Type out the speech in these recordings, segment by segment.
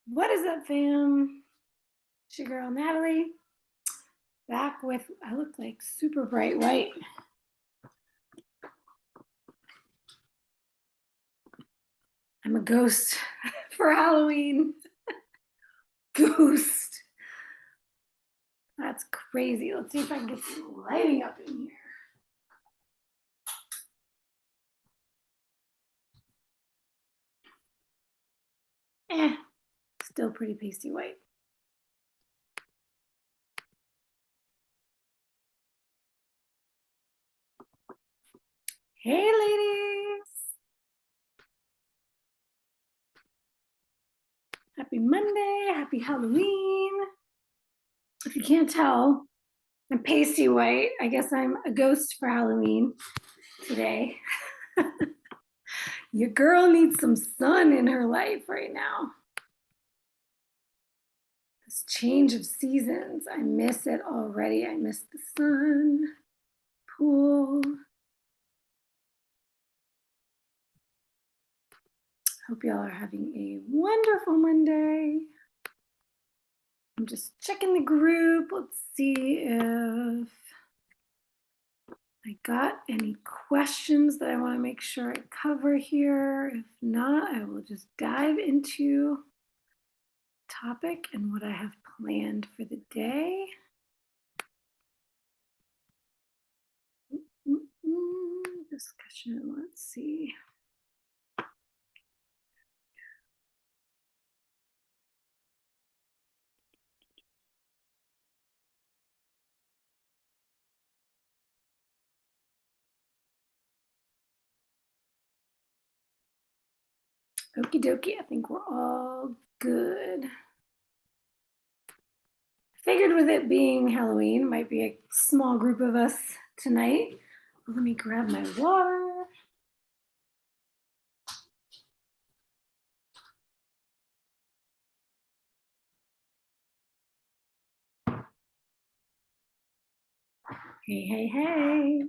What is up, fam? It's your girl Natalie, back with, I look like super bright white. I'm a ghost for Halloween. Ghost. That's crazy. Let's see if I can get some lighting up in here. Still pretty pasty white. Hey, ladies. Happy Monday. Happy Halloween. If you can't tell, I'm pasty white. I guess I'm a ghost for Halloween today. Your girl needs some sun in her life right now. This change of seasons, I miss it already. I miss the sun, pool. Hope y'all are having a wonderful Monday. I'm just checking the group. Let's see if I got any questions that I want to make sure I cover here. If not, I will just dive into topic and what I have planned for the day. Discussion, let's see. Okie dokie, I think we're all good. Figured with it being Halloween, might be a small group of us tonight. Let me grab my water. Hey, hey, hey.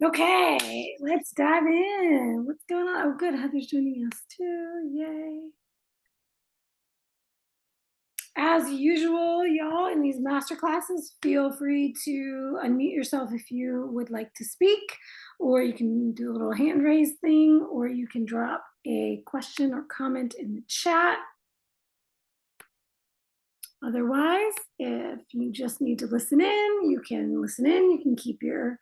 Okay, let's dive in. What's going on? Oh, good. Heather's joining us too. Yay. As usual, y'all, in these master classes, feel free to unmute yourself if you would like to speak, or you can do a little hand raise thing, or you can drop a question or comment in the chat. Otherwise, if you just need to listen in, you can listen in. You can keep your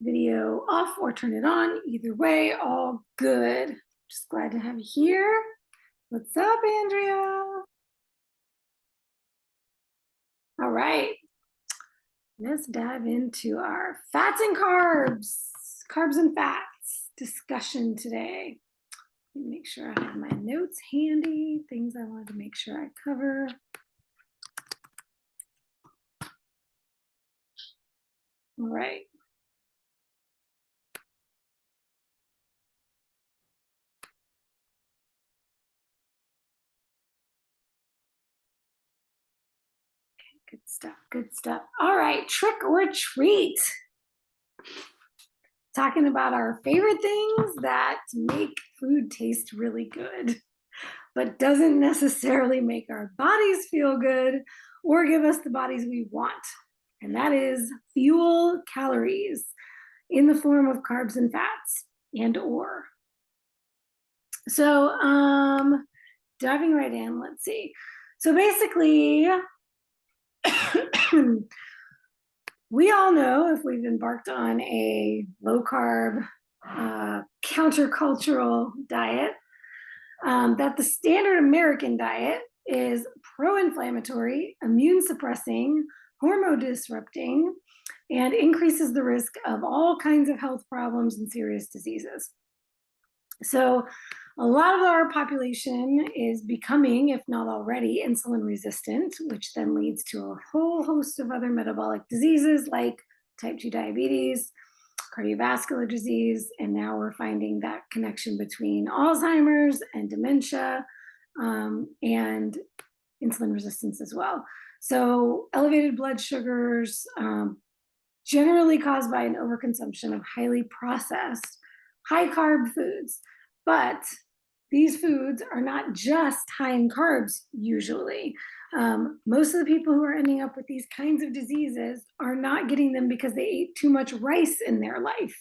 video off or turn it on. Either way, all good. Just glad to have you here. What's up, Andrea? All right, let's dive into our fats and carbs and fats discussion today. Let me make sure I have my notes handy, things I wanted to make sure I cover. All right. Good stuff, good stuff. All right, trick or treat. Talking about our favorite things that make food taste really good, but doesn't necessarily make our bodies feel good or give us the bodies we want. And that is fuel calories in the form of carbs and fats and or. So diving right in, let's see. So basically, we all know, if we've embarked on a low carb, countercultural diet, that the standard American diet is pro-inflammatory, immune suppressing, hormone disrupting, and increases the risk of all kinds of health problems and serious diseases. So a lot of our population is becoming, if not already, insulin resistant, which then leads to a whole host of other metabolic diseases like type 2 diabetes, cardiovascular disease, and now we're finding that connection between Alzheimer's and dementia and insulin resistance as well. So elevated blood sugars, generally caused by an overconsumption of highly processed, high carb foods. But these foods are not just high in carbs usually. Most of the people who are ending up with these kinds of diseases are not getting them because they ate too much rice in their life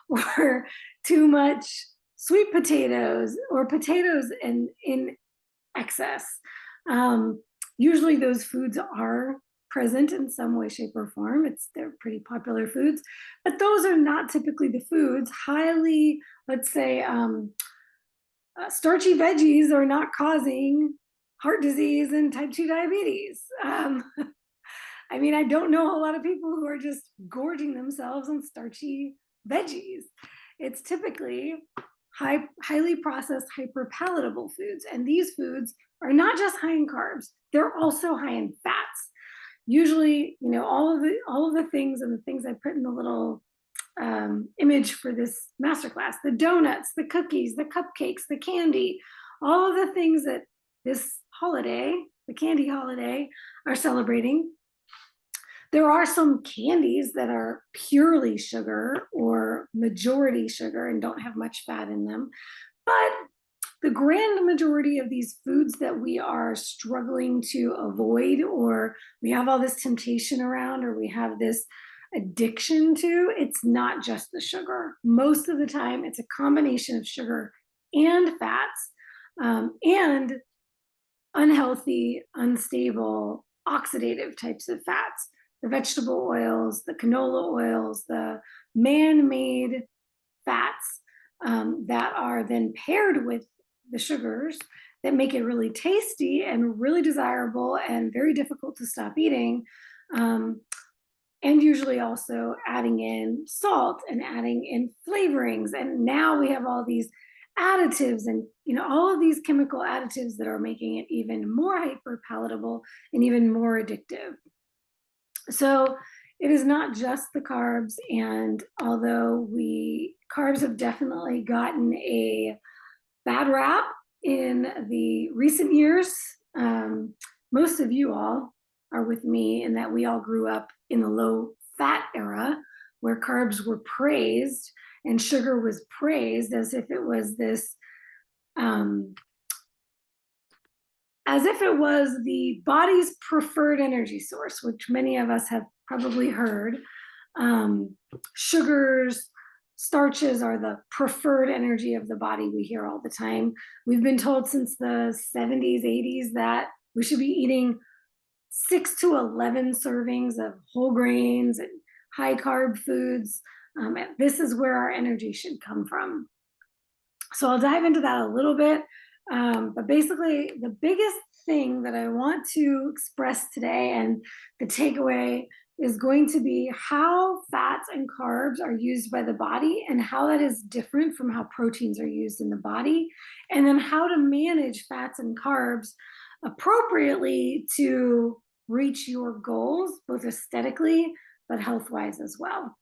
or too much sweet potatoes or potatoes in excess. Usually those foods are present in some way, shape, or form. They're pretty popular foods, but those are not typically the foods. Highly, let's say, starchy veggies are not causing heart disease and type 2 diabetes. I mean, I don't know a lot of people who are just gorging themselves on starchy veggies. It's typically highly processed, hyperpalatable foods. And these foods are not just high in carbs, they're also high in fats. Usually, all of the things and the things I put in the little image for this masterclass, the donuts, the cookies, the cupcakes, the candy, all of the things that this holiday, the candy holiday, are celebrating. There are some candies that are purely sugar or majority sugar and don't have much fat in them. But the grand majority of these foods that we are struggling to avoid, or we have all this temptation around, or we have this addiction to, it's not just the sugar. Most of the time, it's a combination of sugar and fats and unhealthy, unstable, oxidative types of fats. The vegetable oils, the canola oils, the man-made fats that are then paired with the sugars that make it really tasty and really desirable and very difficult to stop eating. And usually also adding in salt and adding in flavorings. And now we have all these additives and all of these chemical additives that are making it even more hyper palatable and even more addictive. So it is not just the carbs, and although carbs have definitely gotten a bad rap in the recent years, most of you all are with me in that we all grew up in the low fat era where carbs were praised and sugar was praised as if it was this as if it was the body's preferred energy source, which many of us have probably heard. Sugars, starches are the preferred energy of the body. We hear all the time. We've been told since the 70s, 80s that we should be eating 6 to 11 servings of whole grains and high carb foods. This is where our energy should come from. So I'll dive into that a little bit. But basically, the biggest thing that I want to express today and the takeaway is going to be how fats and carbs are used by the body and how that is different from how proteins are used in the body, and then how to manage fats and carbs appropriately to reach your goals, both aesthetically but health-wise as well.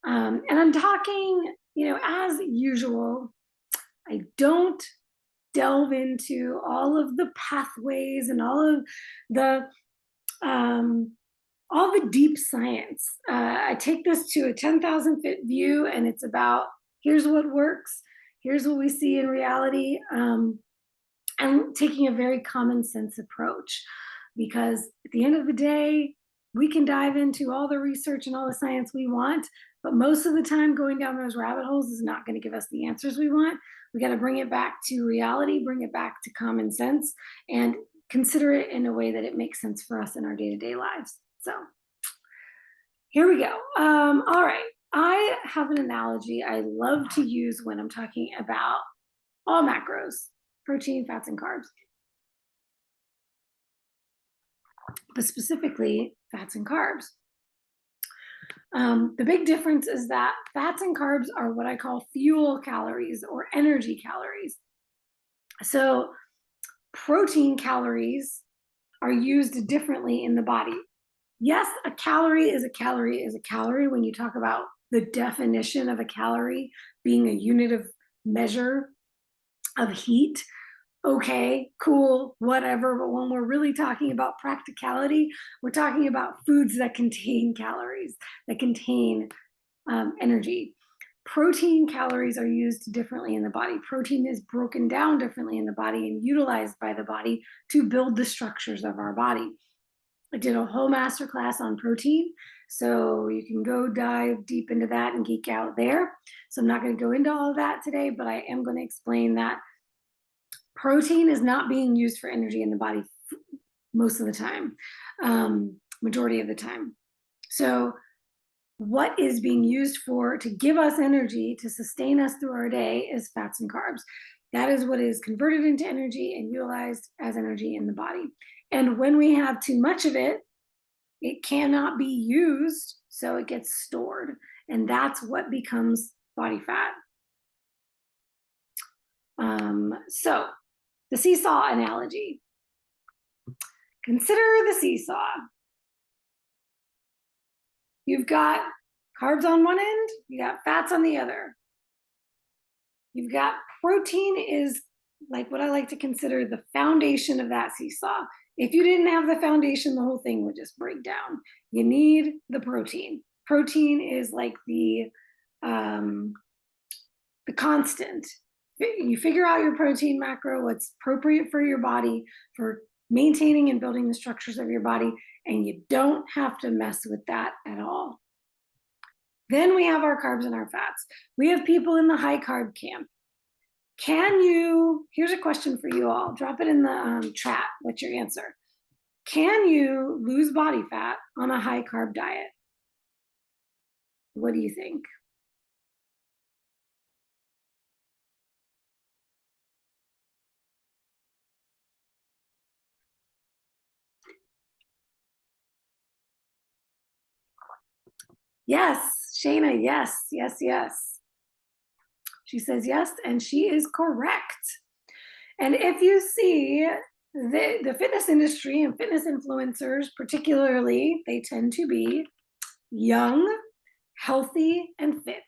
And I'm talking, as usual, I don't delve into all of the pathways and all the deep science. I take this to a 10,000 foot view, and it's about here's what works, here's what we see in reality, and taking a very common sense approach. Because at the end of the day, we can dive into all the research and all the science we want, but most of the time going down those rabbit holes is not going to give us the answers we want. We got to bring it back to reality, bring it back to common sense, and consider it in a way that it makes sense for us in our day-to-day lives. So here we go. All right. I have an analogy I love to use when I'm talking about all macros, protein, fats, and carbs, but specifically fats and carbs. The big difference is that fats and carbs are what I call fuel calories or energy calories. So protein calories are used differently in the body. Yes, a calorie is a calorie is a calorie when you talk about the definition of a calorie being a unit of measure of heat. Okay, cool, whatever. But when we're really talking about practicality, we're talking about foods that contain calories, that contain energy. protein calories are used differently in the body. Protein is broken down differently in the body and utilized by the body to build the structures of our body. I did a whole masterclass on protein, so you can go dive deep into that and geek out there. So I'm not going to go into all of that today, but I am going to explain that protein is not being used for energy in the body most of the time, majority of the time. So what is being used for to give us energy to sustain us through our day is fats and carbs. That is what is converted into energy and utilized as energy in the body. And when we have too much of it, it cannot be used, so it gets stored. And that's what becomes body fat. So the seesaw analogy. Consider the seesaw. You've got carbs on one end, you got fats on the other. You've got protein is like what I like to consider the foundation of that seesaw. If you didn't have the foundation, the whole thing would just break down. You need the protein. Protein is like the constant. You figure out your protein macro, what's appropriate for your body, for maintaining and building the structures of your body, and you don't have to mess with that at all. Then we have our carbs and our fats. We have people in the high carb camp. Here's a question for you all. Drop it in the chat. What's your answer? Can you lose body fat on a high carb diet? What do you think? Yes, Shayna, yes, yes, yes. She says yes, and she is correct. And if you see the fitness industry and fitness influencers, particularly, they tend to be young, healthy, and fit.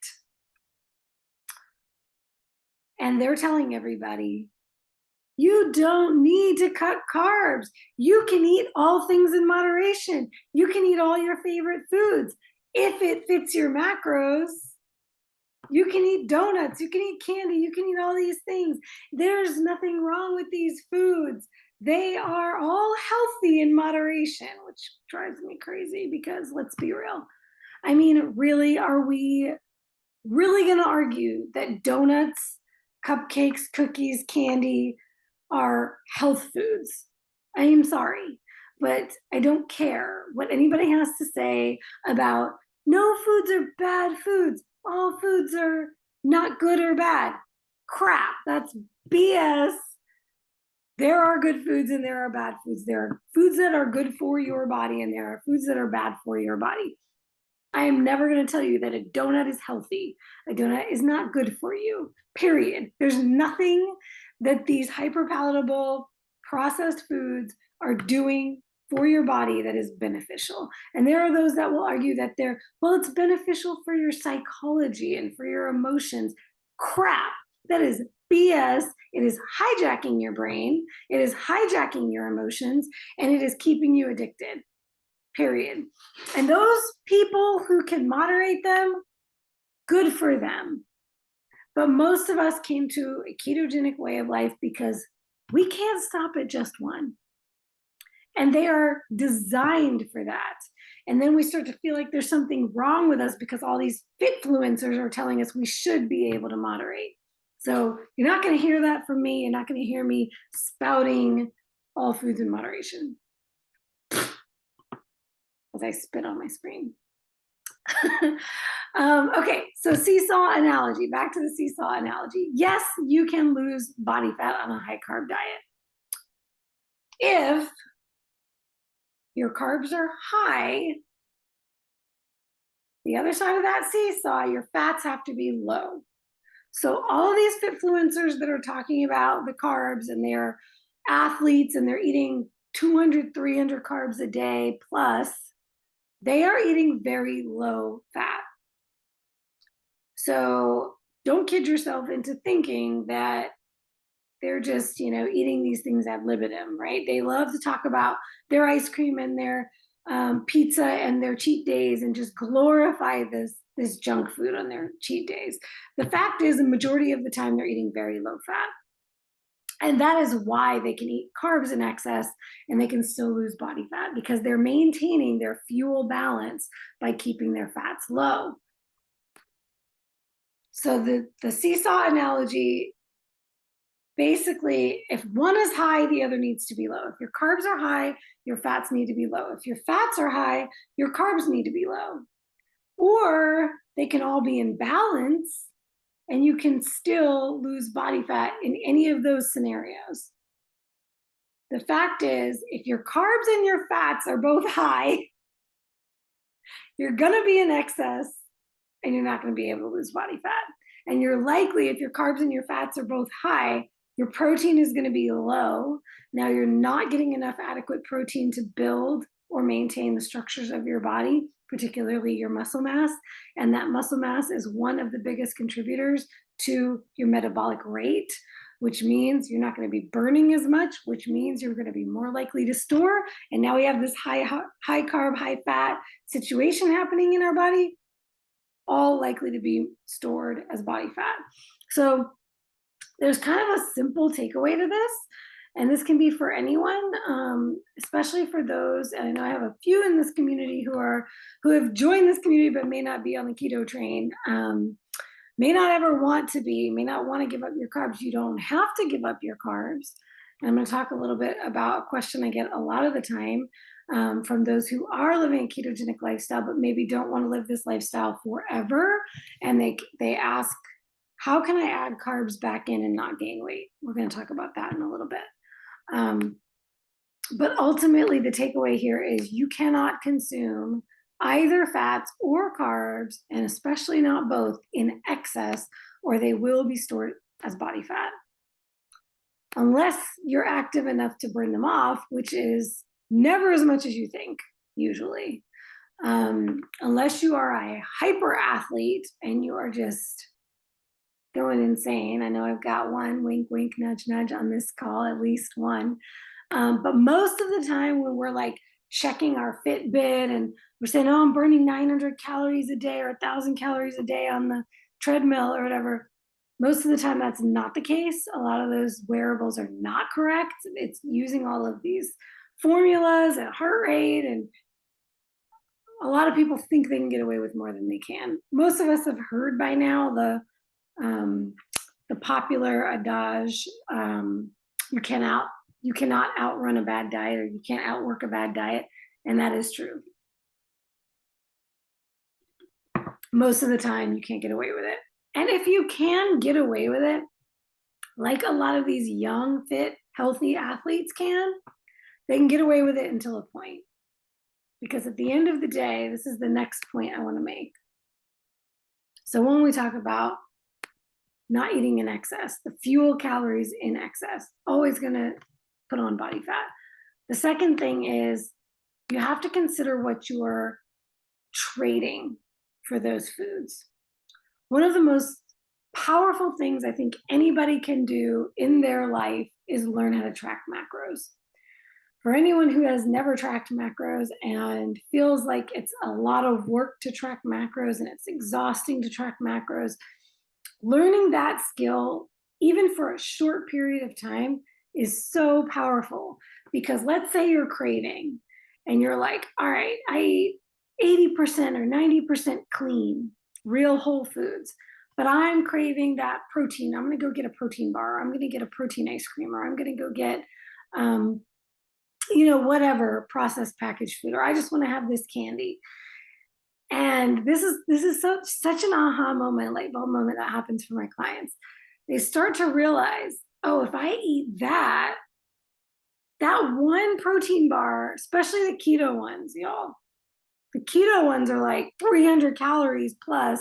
And they're telling everybody, you don't need to cut carbs. You can eat all things in moderation. You can eat all your favorite foods. If it fits your macros, you can eat donuts, you can eat candy, you can eat all these things. There's nothing wrong with these foods. They are all healthy in moderation, which drives me crazy because let's be real. I mean, really, are we really going to argue that donuts, cupcakes, cookies, candy are health foods? I am sorry, but I don't care what anybody has to say about no foods are bad foods. All foods are not good or bad. Crap, that's BS. There are good foods and there are bad foods. There are foods that are good for your body and there are foods that are bad for your body. I am never going to tell you that a donut is healthy. A donut is not good for you, period. There's nothing that these hyperpalatable processed foods are doing for your body that is beneficial. And there are those that will argue that it's beneficial for your psychology and for your emotions. Crap, that is BS. It is hijacking your brain. It is hijacking your emotions, and it is keeping you addicted. Period. And those people who can moderate them, good for them. But most of us came to a ketogenic way of life because we can't stop at just one. And they are designed for that. And then we start to feel like there's something wrong with us because all these fitfluencers are telling us we should be able to moderate. So you're not going to hear that from me. You're not going to hear me spouting all foods in moderation as I spit on my screen. Okay, so seesaw analogy, back to the seesaw analogy. Yes, you can lose body fat on a high carb diet. If your carbs are high, the other side of that seesaw, your fats have to be low. So all of these fitfluencers that are talking about the carbs and they're athletes and they're eating 200, 300 carbs a day plus, they are eating very low fat. So don't kid yourself into thinking that they're just, eating these things ad libitum, right? They love to talk about their ice cream and their pizza and their cheat days and just glorify this junk food on their cheat days. The fact is, the majority of the time they're eating very low fat. And that is why they can eat carbs in excess and they can still lose body fat, because they're maintaining their fuel balance by keeping their fats low. So the seesaw analogy, basically, if one is high, the other needs to be low. If your carbs are high, your fats need to be low. If your fats are high, your carbs need to be low. Or they can all be in balance and you can still lose body fat in any of those scenarios. The fact is, if your carbs and your fats are both high, you're gonna be in excess and you're not gonna be able to lose body fat. And you're likely, if your carbs and your fats are both high, your protein is gonna be low. Now you're not getting enough adequate protein to build or maintain the structures of your body, particularly your muscle mass. And that muscle mass is one of the biggest contributors to your metabolic rate, which means you're not going to be burning as much, which means you're going to be more likely to store. And now we have this high carb, high fat situation happening in our body, all likely to be stored as body fat. So there's kind of a simple takeaway to this. And this can be for anyone, especially for those, and I know I have a few in this community who have joined this community but may not be on the keto train, may not ever want to be, may not want to give up your carbs. You don't have to give up your carbs. And I'm going to talk a little bit about a question I get a lot of the time from those who are living a ketogenic lifestyle but maybe don't want to live this lifestyle forever. And they ask, how can I add carbs back in and not gain weight? We're going to talk about that in a little bit. But ultimately, the takeaway here is you cannot consume either fats or carbs, and especially not both, in excess, or they will be stored as body fat. Unless you're active enough to burn them off, which is never as much as you think, usually. Unless you are a hyper athlete and you are just going insane. I know I've got one, wink, wink, nudge, nudge on this call, at least one. But most of the time when we're like checking our Fitbit and we're saying, oh, I'm burning 900 calories a day or 1,000 calories a day on the treadmill or whatever, most of the time that's not the case. A lot of those wearables are not correct. It's using all of these formulas and heart rate, and a lot of people think they can get away with more than they can. Most of us have heard by now the popular adage, you cannot outrun a bad diet, or you can't outwork a bad diet, and that is true. Most of the time, you can't get away with it. And if you can get away with it, like a lot of these young, fit, healthy athletes can, they can get away with it until a point. Because at the end of the day, this is the next point I want to make. So when we talk about not eating in excess, the fuel calories in excess, always going to put on body fat. The second thing is you have to consider what you are trading for those foods. One of the most powerful things I think anybody can do in their life is learn how to track macros. For anyone who has never tracked macros and feels like it's a lot of work to track macros and it's exhausting to track macros, learning that skill, even for a short period of time, is so powerful. Because let's say you're craving and you're like, all right, I eat 80% or 90% clean, real whole foods, but I'm craving that protein. I'm going to go get a protein bar, or I'm going to get a protein ice cream, or I'm going to go get, whatever processed packaged food, or I just want to have this candy. And this is such an aha moment, light bulb moment that happens for my clients. They start to realize, oh, if I eat that one protein bar, especially the keto ones, y'all, the keto ones are like 300 calories plus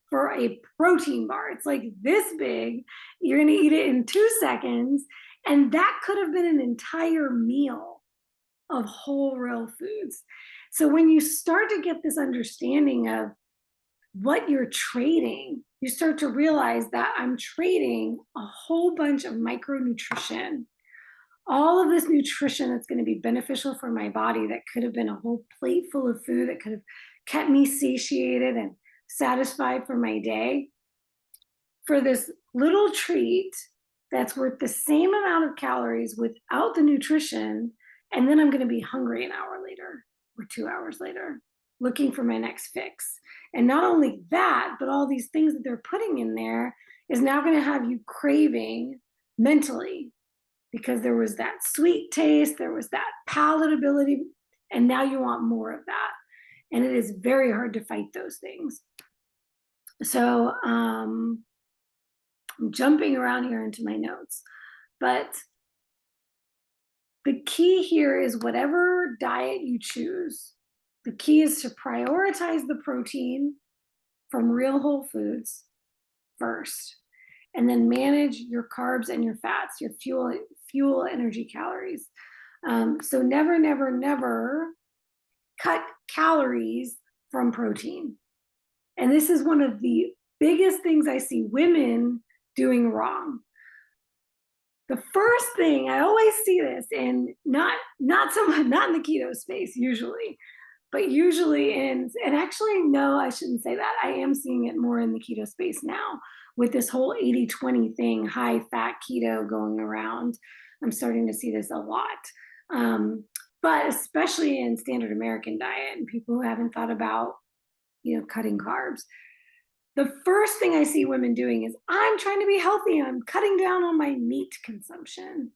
for a protein bar. It's like this big. You're going to eat it in 2 seconds. And that could have been an entire meal of whole real foods. So when you start to get this understanding of what you're trading, you start to realize that I'm trading a whole bunch of micronutrition, all of this nutrition that's going to be beneficial for my body that could have been a whole plate full of food that could have kept me satiated and satisfied for my day, for this little treat that's worth the same amount of calories without the nutrition, and then I'm going to be hungry an hour later or 2 hours later looking for my next fix. And not only that, but all these things that they're putting in there is now going to have you craving mentally, because there was that sweet taste, there was that palatability, and now you want more of that. And it is very hard to fight those things. So I'm jumping around here into my notes, but the key here is whatever diet you choose, the key is to prioritize the protein from real whole foods first, and then manage your carbs and your fats, your fuel energy calories. So never, never, never cut calories from protein. And this is one of the biggest things I see women doing wrong. The first thing, I always see this, and not so much, not in the keto space usually, but usually and actually, no, I shouldn't say that. I am seeing it more in the keto space now with this whole 80-20 thing, high fat keto going around. I'm starting to see this a lot. But especially in standard American diet and people who haven't thought about, cutting carbs. The first thing I see women doing is, I'm trying to be healthy. I'm cutting down on my meat consumption.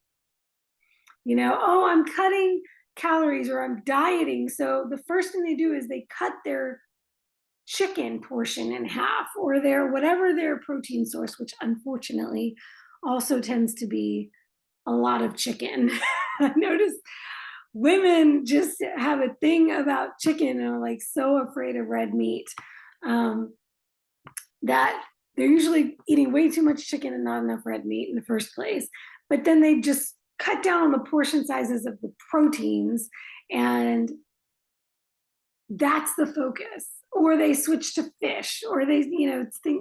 Oh, I'm cutting calories or I'm dieting. So the first thing they do is they cut their chicken portion in half, or whatever their protein source, which unfortunately also tends to be a lot of chicken. I noticed women just have a thing about chicken and are like so afraid of red meat, that they're usually eating way too much chicken and not enough red meat in the first place. But then they just cut down on the portion sizes of the proteins, and that's the focus. Or they switch to fish, or they,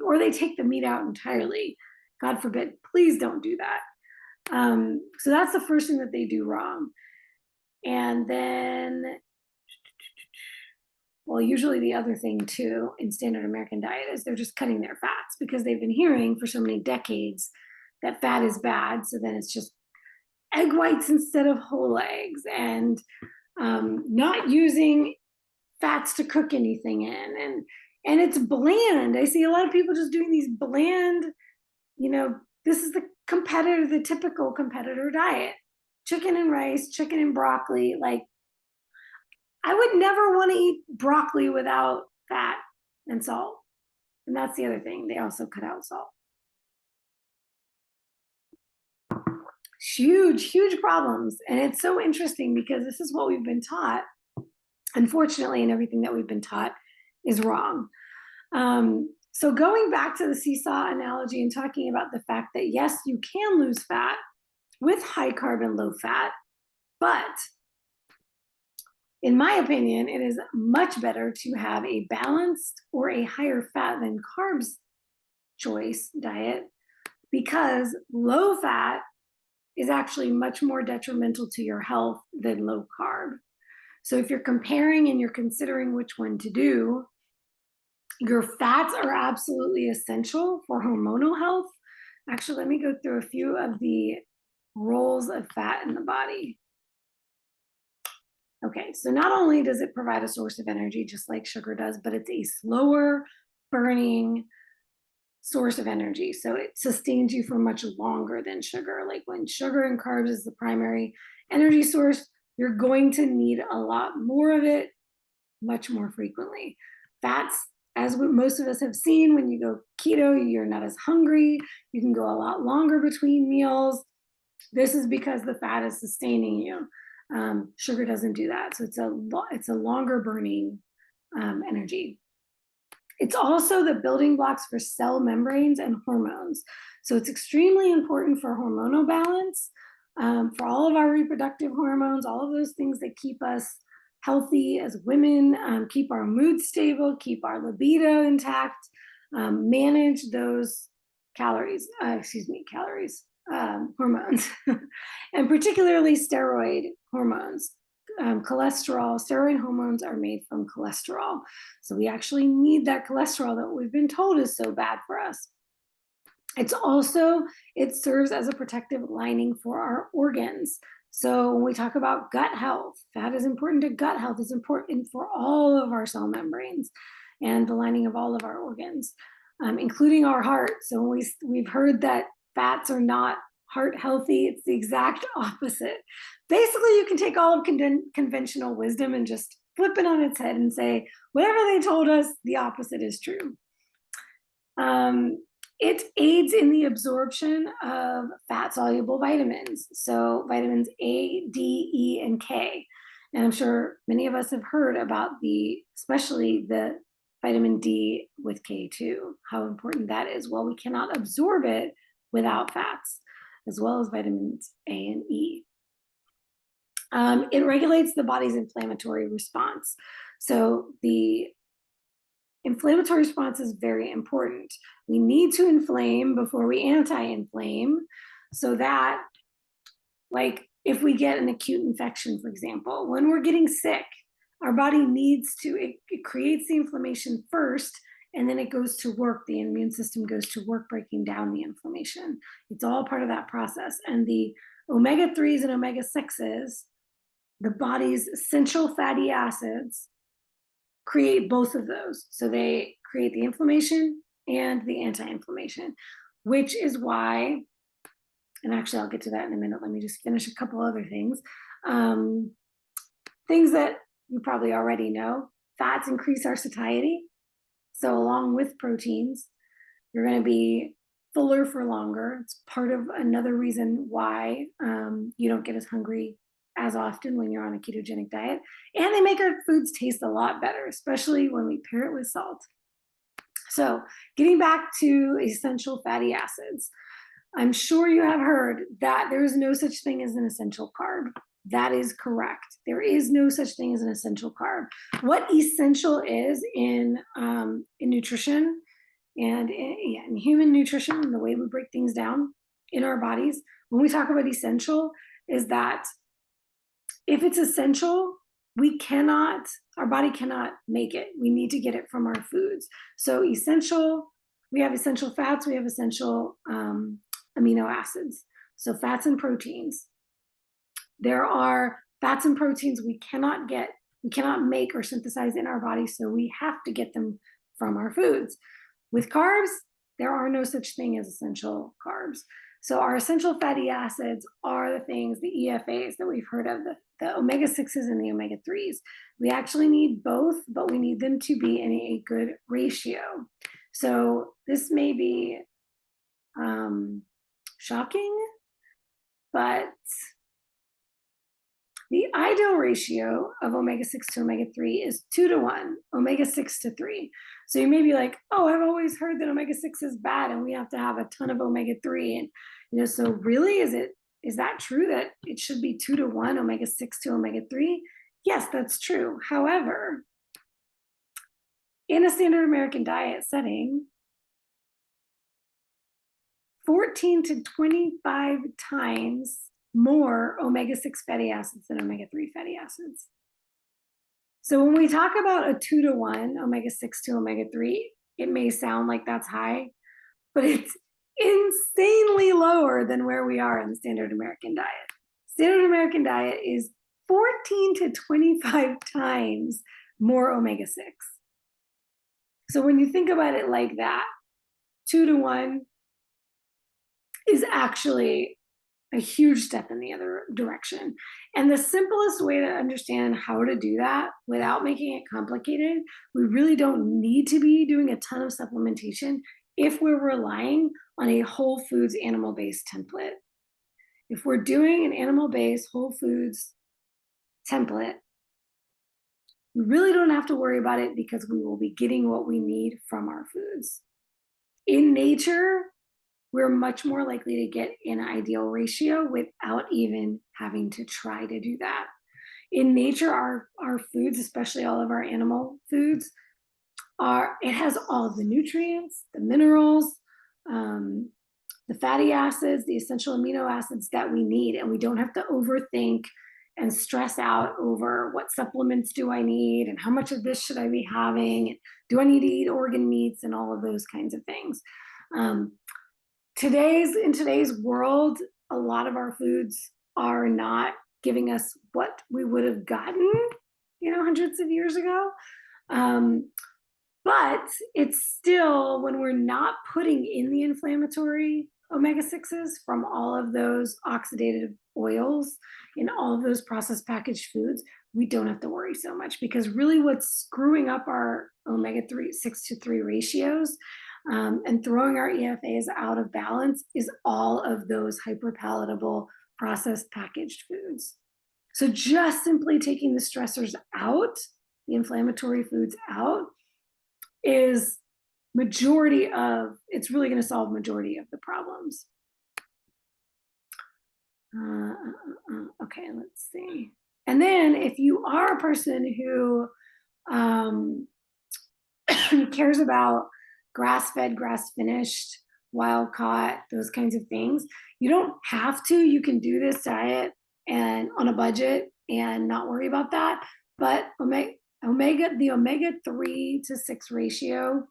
or they take the meat out entirely. God forbid, please don't do that. So that's the first thing that they do wrong. And then, well, usually the other thing too in standard American diet is they're just cutting their fats, because they've been hearing for so many decades that fat is bad. So then it's just egg whites instead of whole eggs, and not using fats to cook anything in. And it's bland. I see a lot of people just doing these bland, this is the typical competitor diet. Chicken and rice, chicken and broccoli. Like, I would never want to eat broccoli without fat and salt. And that's the other thing. They also cut out salt. Huge, huge problems. And it's so interesting because this is what we've been taught. Unfortunately, and everything that we've been taught is wrong. So going back to the seesaw analogy and talking about the fact that, yes, you can lose fat with high carb and low fat, but in my opinion, it is much better to have a balanced or a higher fat than carbs choice diet, because low fat is actually much more detrimental to your health than low carb. So if you're comparing and you're considering which one to do, your fats are absolutely essential for hormonal health. Actually, let me go through a few of the roles of fat in the body. Okay, so not only does it provide a source of energy just like sugar does, but it's a slower burning source of energy. So it sustains you for much longer than sugar. Like when sugar and carbs is the primary energy source, you're going to need a lot more of it much more frequently. Fats, as most of us have seen, when you go keto, you're not as hungry. You can go a lot longer between meals. This is because the fat is sustaining you. Sugar doesn't do that. So it's a longer burning energy. It's also the building blocks for cell membranes and hormones. So it's extremely important for hormonal balance, for all of our reproductive hormones, all of those things that keep us healthy as women, keep our mood stable, keep our libido intact, manage those calories, hormones, and particularly steroid hormones. Steroid hormones are made from cholesterol. So we actually need that cholesterol that we've been told is so bad for us. It serves as a protective lining for our organs. So when we talk about gut health, fat is important to gut health, is important for all of our cell membranes and the lining of all of our organs, including our heart. So we've heard that fats are not heart healthy. It's the exact opposite. Basically, you can take all of conventional wisdom and just flip it on its head and say, whatever they told us, the opposite is true. It aids in the absorption of fat-soluble vitamins. So vitamins A, D, E, and K. And I'm sure many of us have heard about especially the vitamin D with K2, how important that is. Well, we cannot absorb it without fats, as well as vitamins A and E. It regulates the body's inflammatory response. So the inflammatory response is very important. We need to inflame before we anti-inflame, so that, like, if we get an acute infection, for example, when we're getting sick, our body needs to, it creates the inflammation first, and then it goes to work. The immune system goes to work breaking down the inflammation. It's all part of that process. And the omega-3s and omega-6s, the body's essential fatty acids, create both of those. So they create the inflammation and the anti-inflammation, which is why, and actually I'll get to that in a minute. Let me just finish a couple other things. Things that you probably already know. Fats increase our satiety. So along with proteins, you're going to be fuller for longer. It's part of another reason why you don't get as hungry as often when you're on a ketogenic diet. And they make our foods taste a lot better, especially when we pair it with salt. So getting back to essential fatty acids, I'm sure you have heard that there is no such thing as an essential carb. That is correct. There is no such thing as an essential carb. What essential is in nutrition and in human nutrition, and the way we break things down in our bodies, when we talk about essential, is that if it's essential, our body cannot make it. We need to get it from our foods. So essential, we have essential fats, we have essential amino acids. So fats and proteins. There are fats and proteins we cannot make or synthesize in our body, so we have to get them from our foods. With carbs, there are no such thing as essential carbs. So our essential fatty acids are the things, the EFAs that we've heard of, the omega-6s and the omega-3s. We actually need both, but we need them to be in a good ratio. So this may be shocking, but the ideal ratio of omega-6 to omega-3 is 2-to-1, omega-6 to 3. So you may be like, oh, I've always heard that omega-6 is bad and we have to have a ton of omega-3. And so really, is that true that it should be 2-to-1, omega-6 to omega-3? Yes, that's true. However, in a standard American diet setting, 14 to 25 times more omega-6 fatty acids than omega-3 fatty acids. So when we talk about a 2-to-1 omega-6 to omega-3, it may sound like that's high, but it's insanely lower than where we are in the standard American diet. Standard American diet is 14 to 25 times more omega-6. So when you think about it like that, 2-to-1 is actually a huge step in the other direction. And the simplest way to understand how to do that without making it complicated, we really don't need to be doing a ton of supplementation if we're relying on a whole foods animal-based template. If we're doing an animal-based whole foods template, we really don't have to worry about it because we will be getting what we need from our foods. In nature, we're much more likely to get an ideal ratio without even having to try to do that. In nature, our foods, especially all of our animal foods, it has all of the nutrients, the minerals, the fatty acids, the essential amino acids that we need, and we don't have to overthink and stress out over what supplements do I need and how much of this should I be having? Do I need to eat organ meats and all of those kinds of things? Um, in today's world, a lot of our foods are not giving us what we would have gotten, hundreds of years ago. But it's still, when we're not putting in the inflammatory omega-6s from all of those oxidative oils in all of those processed packaged foods, we don't have to worry so much, because really what's screwing up our omega-3 6-to-3 ratios and throwing our EFAs out of balance is all of those hyperpalatable processed packaged foods. So just simply taking the stressors out, the inflammatory foods out, is it's really going to solve majority of the problems. Okay, let's see. And then if you are a person who cares about grass-fed, grass-finished, wild-caught, those kinds of things, you don't have to. You can do this diet and on a budget and not worry about that. But the omega-3 to 6 ratio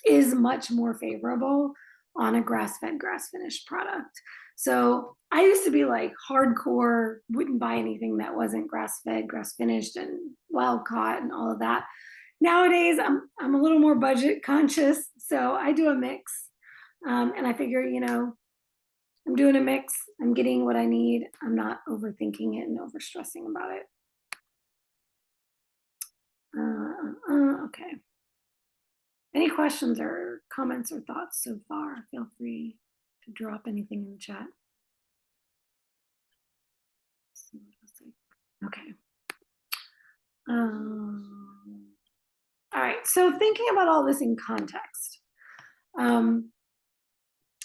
is much more favorable on a grass-fed, grass-finished product. So I used to be like hardcore, wouldn't buy anything that wasn't grass-fed, grass-finished, and wild-caught and all of that. Nowadays, I'm a little more budget conscious, so I do a mix. And I figure, I'm doing a mix. I'm getting what I need. I'm not overthinking it and overstressing about it. Okay. Any questions or comments or thoughts so far? Feel free to drop anything in the chat. Okay. All right. So thinking about all this in context.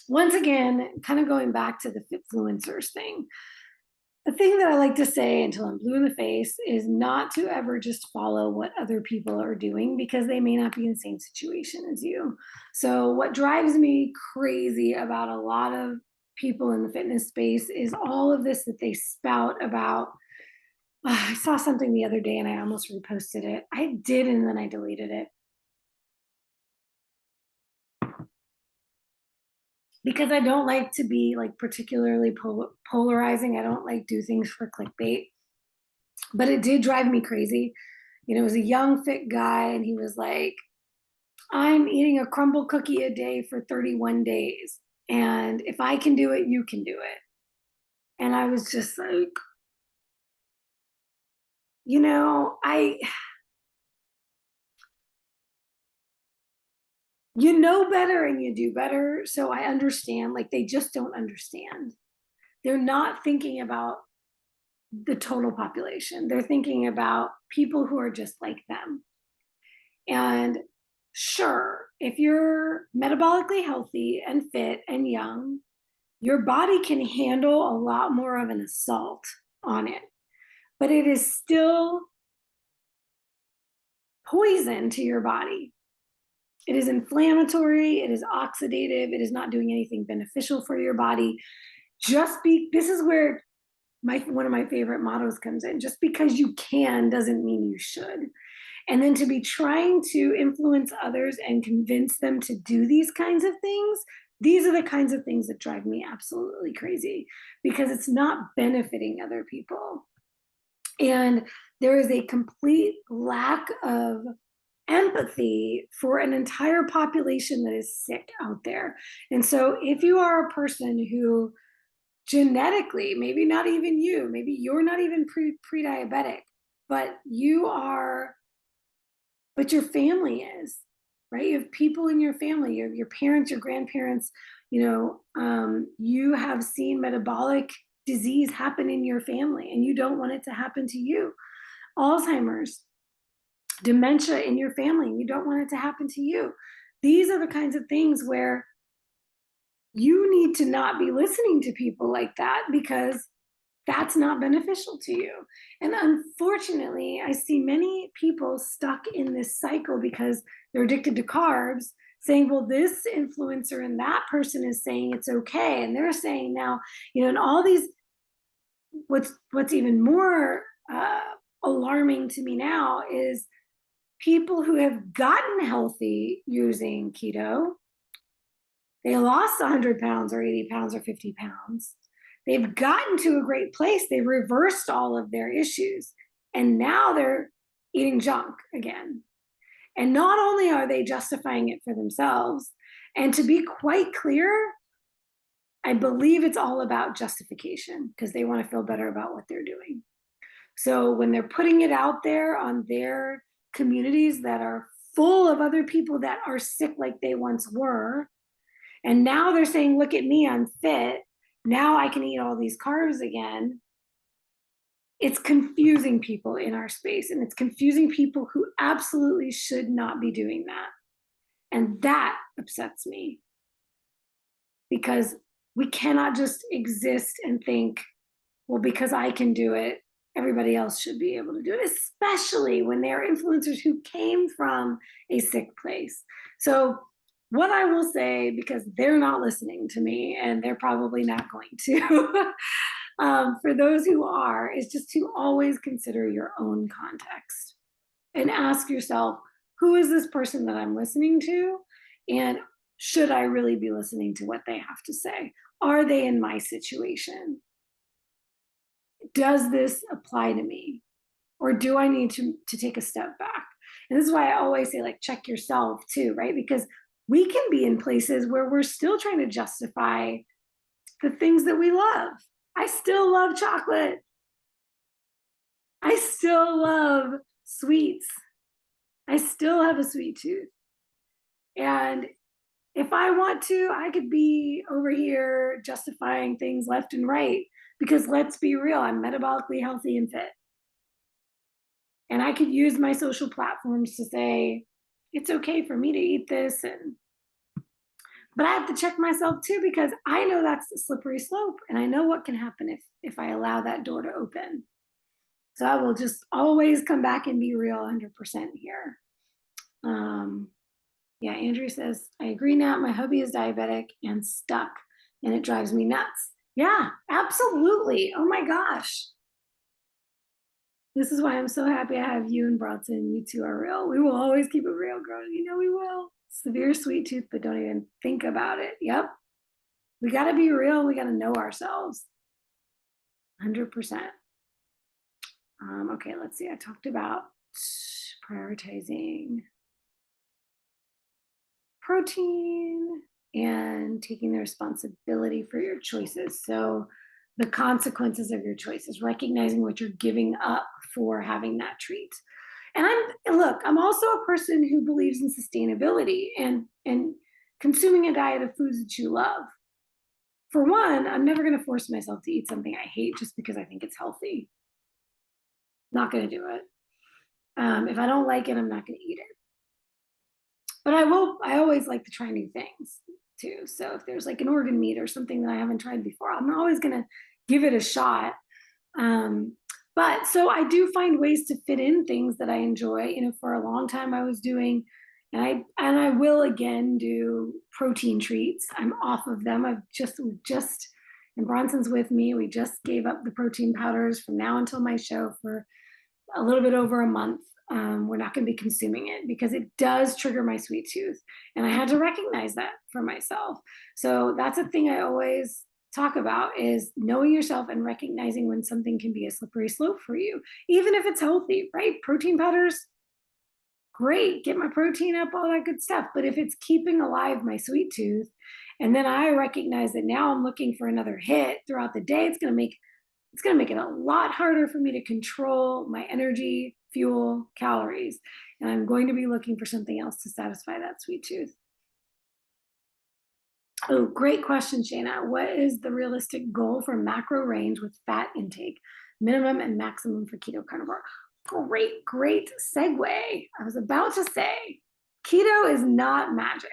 Once again, kind of going back to the Fitfluencers thing. The thing that I like to say until I'm blue in the face is not to ever just follow what other people are doing, because they may not be in the same situation as you. So what drives me crazy about a lot of people in the fitness space is all of this that they spout about. I saw something the other day and I almost reposted it. I did, and then I deleted it. Because I don't like to be like particularly polarizing. I don't like do things for clickbait. But it did drive me crazy. It was a young, fit guy, and he was like, I'm eating a crumble cookie a day for 31 days. And if I can do it, you can do it. And I was just like, you know better and you do better. So I understand, like, they just don't understand. They're not thinking about the total population. They're thinking about people who are just like them. And sure, if you're metabolically healthy and fit and young, your body can handle a lot more of an assault on it. But it is still poison to your body. It is inflammatory, it is oxidative, it is not doing anything beneficial for your body. This is where one of my favorite mottos comes in. Just because you can doesn't mean you should. And then to be trying to influence others and convince them to do these kinds of things, these are the kinds of things that drive me absolutely crazy, because it's not benefiting other people. And there is a complete lack of empathy for an entire population that is sick out there. And so if you are a person who genetically, maybe not even you, maybe you're not even pre-diabetic, but your family is, right? You have people in your family, your parents, your grandparents, you have seen metabolic disease happen in your family and you don't want it to happen to you. Alzheimer's, dementia in your family, and you don't want it to happen to you. These are the kinds of things where you need to not be listening to people like that, because that's not beneficial to you. And unfortunately, I see many people stuck in this cycle because they're addicted to carbs. saying, well, this influencer and that person is saying it's okay. And they're saying now, and all these, what's even more alarming to me now is people who have gotten healthy using keto. They lost 100 pounds or 80 pounds or 50 pounds. They've gotten to a great place. They reversed all of their issues. And now they're eating junk again. And not only are they justifying it for themselves, and to be quite clear, I believe it's all about justification because they want to feel better about what they're doing. So when they're putting it out there on their communities that are full of other people that are sick like they once were, and now they're saying, look at me, I'm fit. Now I can eat all these carbs again. It's confusing people in our space, and it's confusing people who absolutely should not be doing that. And that upsets me because we cannot just exist and think, well, because I can do it, everybody else should be able to do it, especially when they're influencers who came from a sick place. So what I will say, because they're not listening to me and they're probably not going to, for those who are, is just to always consider your own context and ask yourself, who is this person that I'm listening to? And should I really be listening to what they have to say? Are they in my situation? Does this apply to me? Or do I need to take a step back? And this is why I always say, like, check yourself too, right? Because we can be in places where we're still trying to justify the things that we love. I still love chocolate. I still love sweets. I still have a sweet tooth. And if I want to, I could be over here justifying things left and right because let's be real, I'm metabolically healthy and fit. And I could use my social platforms to say, it's okay for me to eat this. But I have to check myself too, because I know that's a slippery slope and I know what can happen if I allow that door to open. So I will just always come back and be real 100% here. Yeah, Andrew says, I agree now. My hubby is diabetic and stuck and it drives me nuts. Yeah, absolutely. Oh my gosh. This is why I'm so happy I have you and Bronson. You two are real. We will always keep it real, girl. You know we will. Severe sweet tooth, but don't even think about it. Yep. We got to be real. We got to know ourselves. 100%. Okay, let's see. I talked about prioritizing protein and taking the responsibility for your choices. So the consequences of your choices, recognizing what you're giving up for having that treat. And I'm also a person who believes in sustainability and consuming a diet of foods that you love. For one, I'm never going to force myself to eat something I hate just because I think it's healthy. Not going to do it. If I don't like it, I'm not going to eat it. But I always like to try new things too. So if there's like an organ meat or something that I haven't tried before, I'm always going to give it a shot. But so I do find ways to fit in things that I enjoy. For a long time I was doing, and I will again do protein treats. I'm off of them. And Bronson's with me. We just gave up the protein powders from now until my show for a little bit over a month. We're not going to be consuming it because it does trigger my sweet tooth. And I had to recognize that for myself. So that's a thing I always talk about, is knowing yourself and recognizing when something can be a slippery slope for you, even if it's healthy, right? Protein powders, great, get my protein up, all that good stuff. But if it's keeping alive my sweet tooth, and then I recognize that now I'm looking for another hit throughout the day, it's going to make it a lot harder for me to control my energy, fuel, calories. And I'm going to be looking for something else to satisfy that sweet tooth. Oh, great question, Shayna. What is the realistic goal for macro range with fat intake, minimum and maximum for keto carnivore? Great segue. I was about to say, keto is not magic.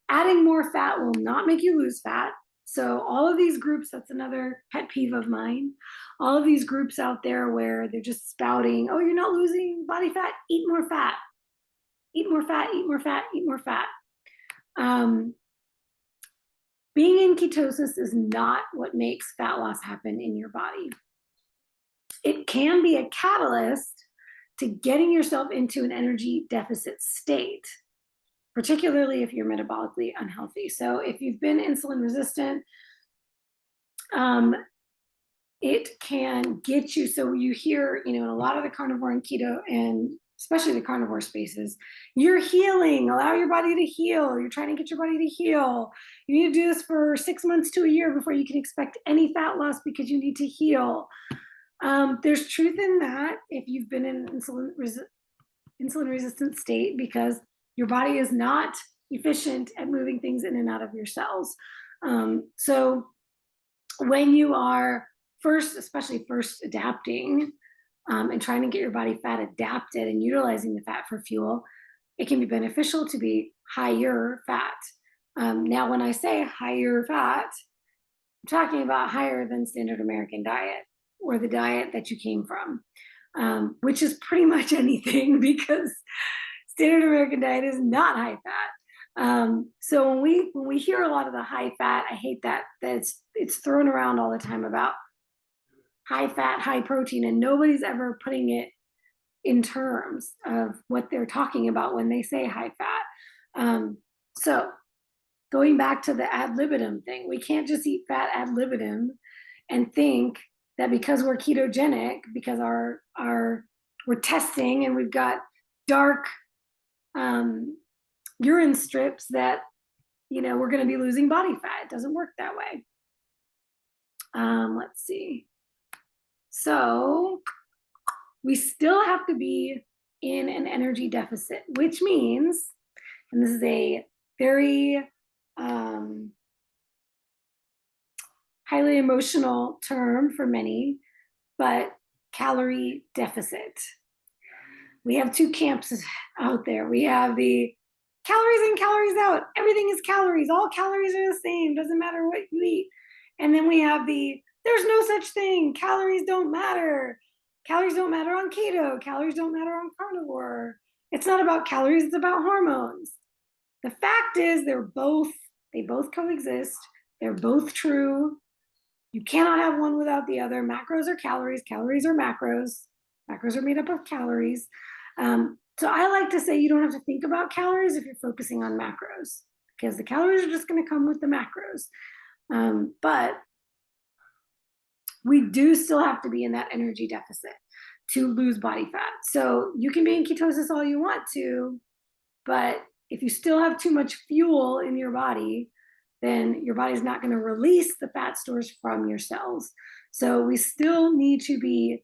Adding more fat will not make you lose fat. So all of these groups, that's another pet peeve of mine. All of these groups out there where they're just spouting, oh, you're not losing body fat, eat more fat. eat more fat, eat more fat, eat more fat. Being in ketosis is not what makes fat loss happen in your body. It can be a catalyst to getting yourself into an energy deficit state, particularly if you're metabolically unhealthy. So if you've been insulin resistant, it can get you, so you hear, in a lot of the carnivore and keto, and especially the carnivore spaces, you're healing, allow your body to heal, you're trying to get your body to heal. You need to do this for 6 months to a year before you can expect any fat loss because you need to heal. There's truth in that if you've been in insulin resistant state, because your body is not efficient at moving things in and out of your cells. So when you are especially first adapting and trying to get your body fat adapted and utilizing the fat for fuel, it can be beneficial to be higher fat. Now, when I say higher fat, I'm talking about higher than standard American diet or the diet that you came from, which is pretty much anything, because standard American diet is not high fat. So when we hear a lot of the high fat, I hate that it's thrown around all the time about high fat, high protein, and nobody's ever putting it in terms of what they're talking about when they say high fat. So going back to the ad libitum thing, we can't just eat fat ad libitum and think that because we're ketogenic, because we're testing and we've got dark urine strips, that we're going to be losing body fat. It doesn't work that way. Let's see. So we still have to be in an energy deficit, which means, and this is a very highly emotional term for many, but calorie deficit. We have two camps out there. We have the calories in, calories out. Everything is calories. All calories are the same. Doesn't matter what you eat. And then we have there's no such thing. Calories don't matter. Calories don't matter on keto. Calories don't matter on carnivore. It's not about calories. It's about hormones. The fact is they both coexist. They're both true. You cannot have one without the other. Macros are calories. Calories are macros. Macros are made up of calories. So I like to say you don't have to think about calories if you're focusing on macros, because the calories are just going to come with the macros. But we do still have to be in that energy deficit to lose body fat. So you can be in ketosis all you want to, but if you still have too much fuel in your body, then your body's not going to release the fat stores from your cells. So we still need to be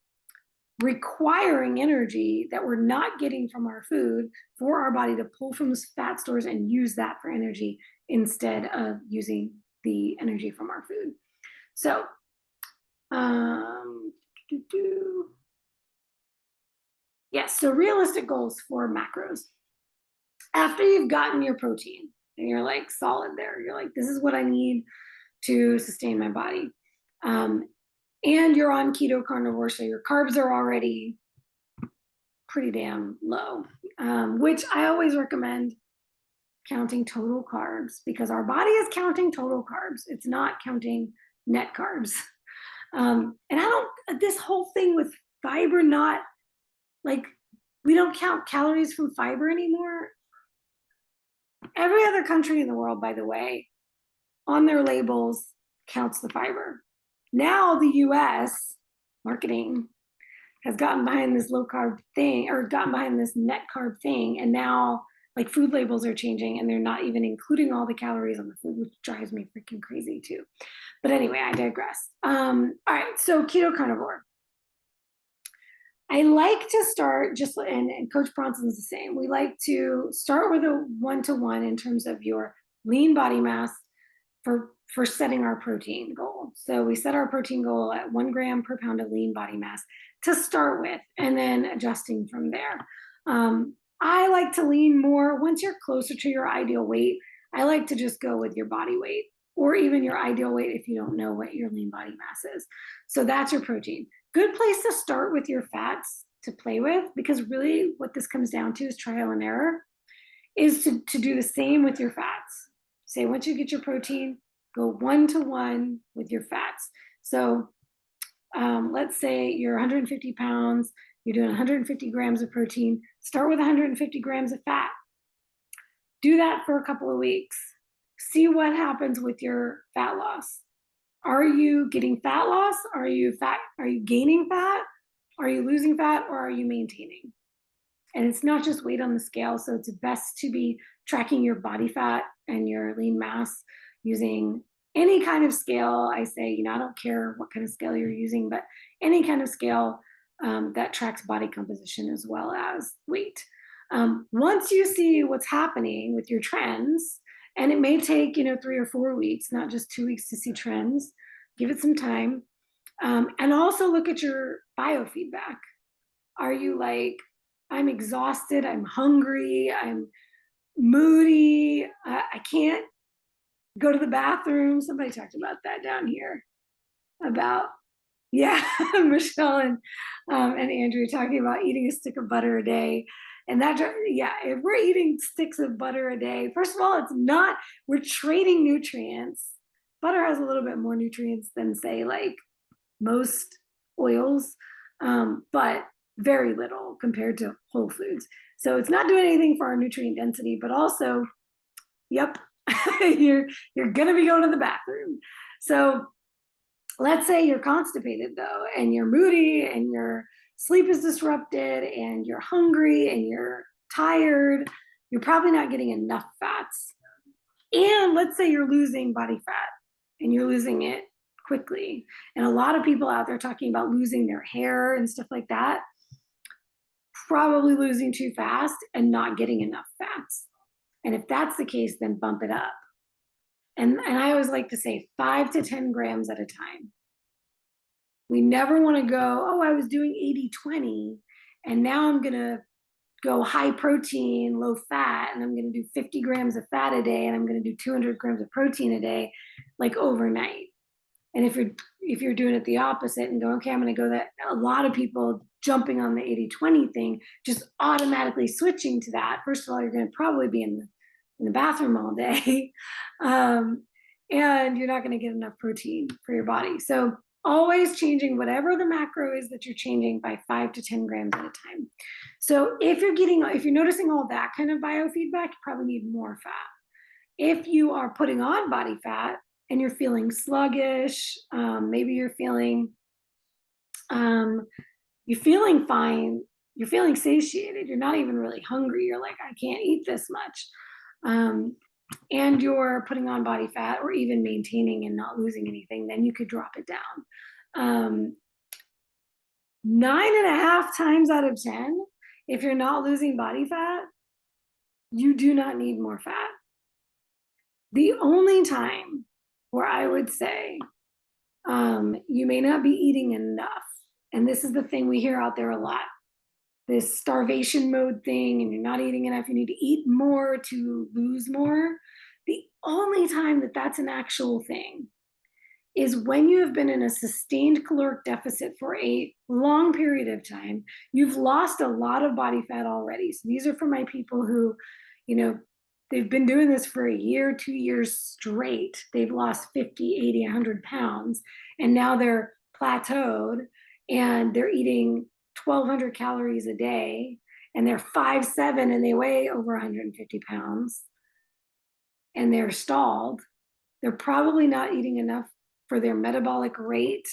requiring energy that we're not getting from our food for our body to pull from those fat stores and use that for energy instead of using the energy from our food. So yes, so realistic goals for macros. After you've gotten your protein and you're like solid there, you're like, this is what I need to sustain my body. And you're on keto carnivore, so your carbs are already pretty damn low, which I always recommend counting total carbs, because our body is counting total carbs. It's not counting net carbs. And this whole thing with fiber, not like, we don't count calories from fiber anymore. Every other country in the world, by the way, on their labels counts the fiber. Now the US marketing has gotten behind this low carb thing, or gotten behind this net carb thing, and now like food labels are changing and they're not even including all the calories on the food, which drives me freaking crazy too. But anyway, I digress. All right, so keto carnivore. I like to start and Coach Bronson's the same. We like to start with a 1-to-1 in terms of your lean body mass for setting our protein goal. So we set our protein goal at 1 gram per pound of lean body mass to start with, and then adjusting from there. I like to lean more once you're closer to your ideal weight. I like to just go with your body weight, or even your ideal weight if you don't know what your lean body mass is. So that's your protein. Good place to start with your fats to play with, because really what this comes down to is trial and error. is to do the same with your fats. Say once you get your protein, go 1-to-1 with your fats. So let's say you're 150 pounds, you're doing 150 grams of protein, start with 150 grams of fat. Do that for a couple of weeks. See what happens with your fat loss. Are you getting fat loss? Are you gaining fat? Are you losing fat, or are you maintaining? And it's not just weight on the scale, so it's best to be tracking your body fat and your lean mass using any kind of scale. I say, I don't care what kind of scale you're using, but any kind of scale that tracks body composition as well as weight. Once you see what's happening with your trends, and it may take 3 or 4 weeks, not just 2 weeks to see trends, give it some time. And also look at your biofeedback. Are you like, I'm exhausted, I'm hungry, I'm moody, I can't go to the bathroom? Somebody talked about that down here, about, yeah, Michelle and Andrew talking about eating a stick of butter a day. And that, yeah, if we're eating sticks of butter a day, first of all, we're trading nutrients. Butter has a little bit more nutrients than, say, like most oils, but very little compared to whole foods. So it's not doing anything for our nutrient density, but also, yep, you're gonna be going to the bathroom. So let's say you're constipated though, and you're moody, and your sleep is disrupted, and you're hungry, and you're tired. You're probably not getting enough fats. And let's say you're losing body fat, and you're losing it quickly. And a lot of people out there talking about losing their hair and stuff like that, probably losing too fast and not getting enough fats. And if that's the case, then bump it up. And I always like to say 5 to 10 grams at a time. We never want to go, oh, I was doing 80-20, and now I'm going to go high protein, low fat, and I'm going to do 50 grams of fat a day, and I'm going to do 200 grams of protein a day, like overnight. And if you're doing it the opposite and go, okay, I'm going to go that, a lot of people jumping on the 80-20 thing, just automatically switching to that. First of all, you're going to probably be in the bathroom all day, and you're not going to get enough protein for your body. So always changing whatever the macro is that you're changing by 5 to 10 grams at a time. So if you're noticing all that kind of biofeedback, you probably need more fat. If you are putting on body fat and you're feeling sluggish, maybe you're feeling fine, you're feeling satiated, you're not even really hungry, you're like, I can't eat this much, and you're putting on body fat or even maintaining and not losing anything, then you could drop it down. 9.5 times out of 10, if you're not losing body fat, you do not need more fat. The only time where I would say you may not be eating enough, and this is the thing we hear out there a lot, this starvation mode thing, and you're not eating enough, you need to eat more to lose more. The only time that that's an actual thing is when you have been in a sustained caloric deficit for a long period of time. You've lost a lot of body fat already. So these are for my people who, they've been doing this for a year, 2 years straight. They've lost 50, 80, 100 pounds, and now they're plateaued, and they're eating 1,200 calories a day, and they're 5'7", and they weigh over 150 pounds, and they're stalled. They're probably not eating enough for their metabolic rate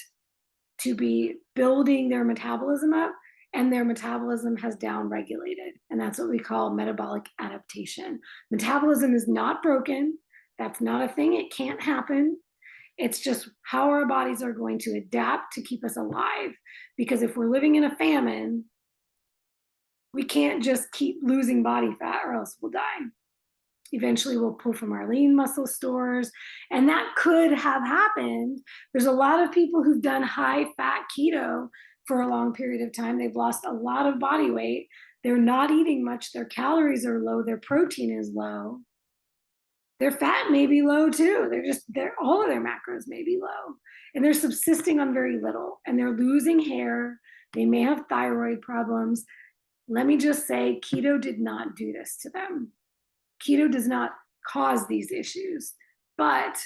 to be building their metabolism up, and their metabolism has downregulated. And that's what we call metabolic adaptation. Metabolism is not broken. That's not a thing. It can't happen. It's just how our bodies are going to adapt to keep us alive. Because if we're living in a famine, we can't just keep losing body fat or else we'll die. Eventually we'll pull from our lean muscle stores, and that could have happened. There's a lot of people who've done high fat keto for a long period of time. They've lost a lot of body weight. They're not eating much. Their calories are low. Their protein is low. Their fat may be low too. All of their macros may be low, and they're subsisting on very little, and they're losing hair. They may have thyroid problems. Let me just say, keto did not do this to them. Keto does not cause these issues, but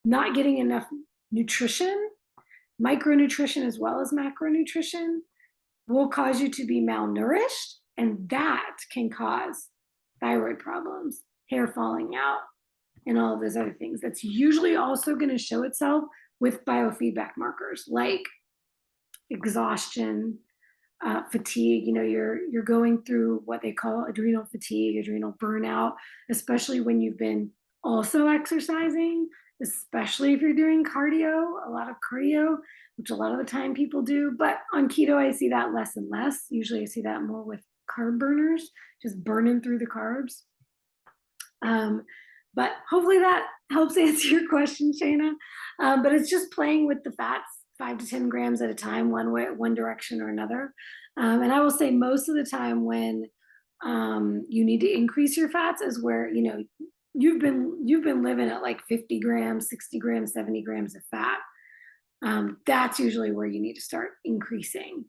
not getting enough nutrition, micronutrition as well as macronutrition, will cause you to be malnourished, and that can cause thyroid problems, hair falling out, and all of those other things. That's usually also going to show itself with biofeedback markers like exhaustion, fatigue. You know, you're going through what they call adrenal fatigue, adrenal burnout, especially when you've been also exercising, especially if you're doing cardio, a lot of cardio, which a lot of the time people do. But on keto, I see that less and less. Usually I see that more with carb burners, just burning through the carbs. But hopefully that helps answer your question, Shayna. But it's just playing with the fats, 5 to 10 grams at a time, one way, one direction or another. And I will say most of the time when you need to increase your fats is where, you know, you've been living at like 50 grams, 60 grams, 70 grams of fat. That's usually where you need to start increasing.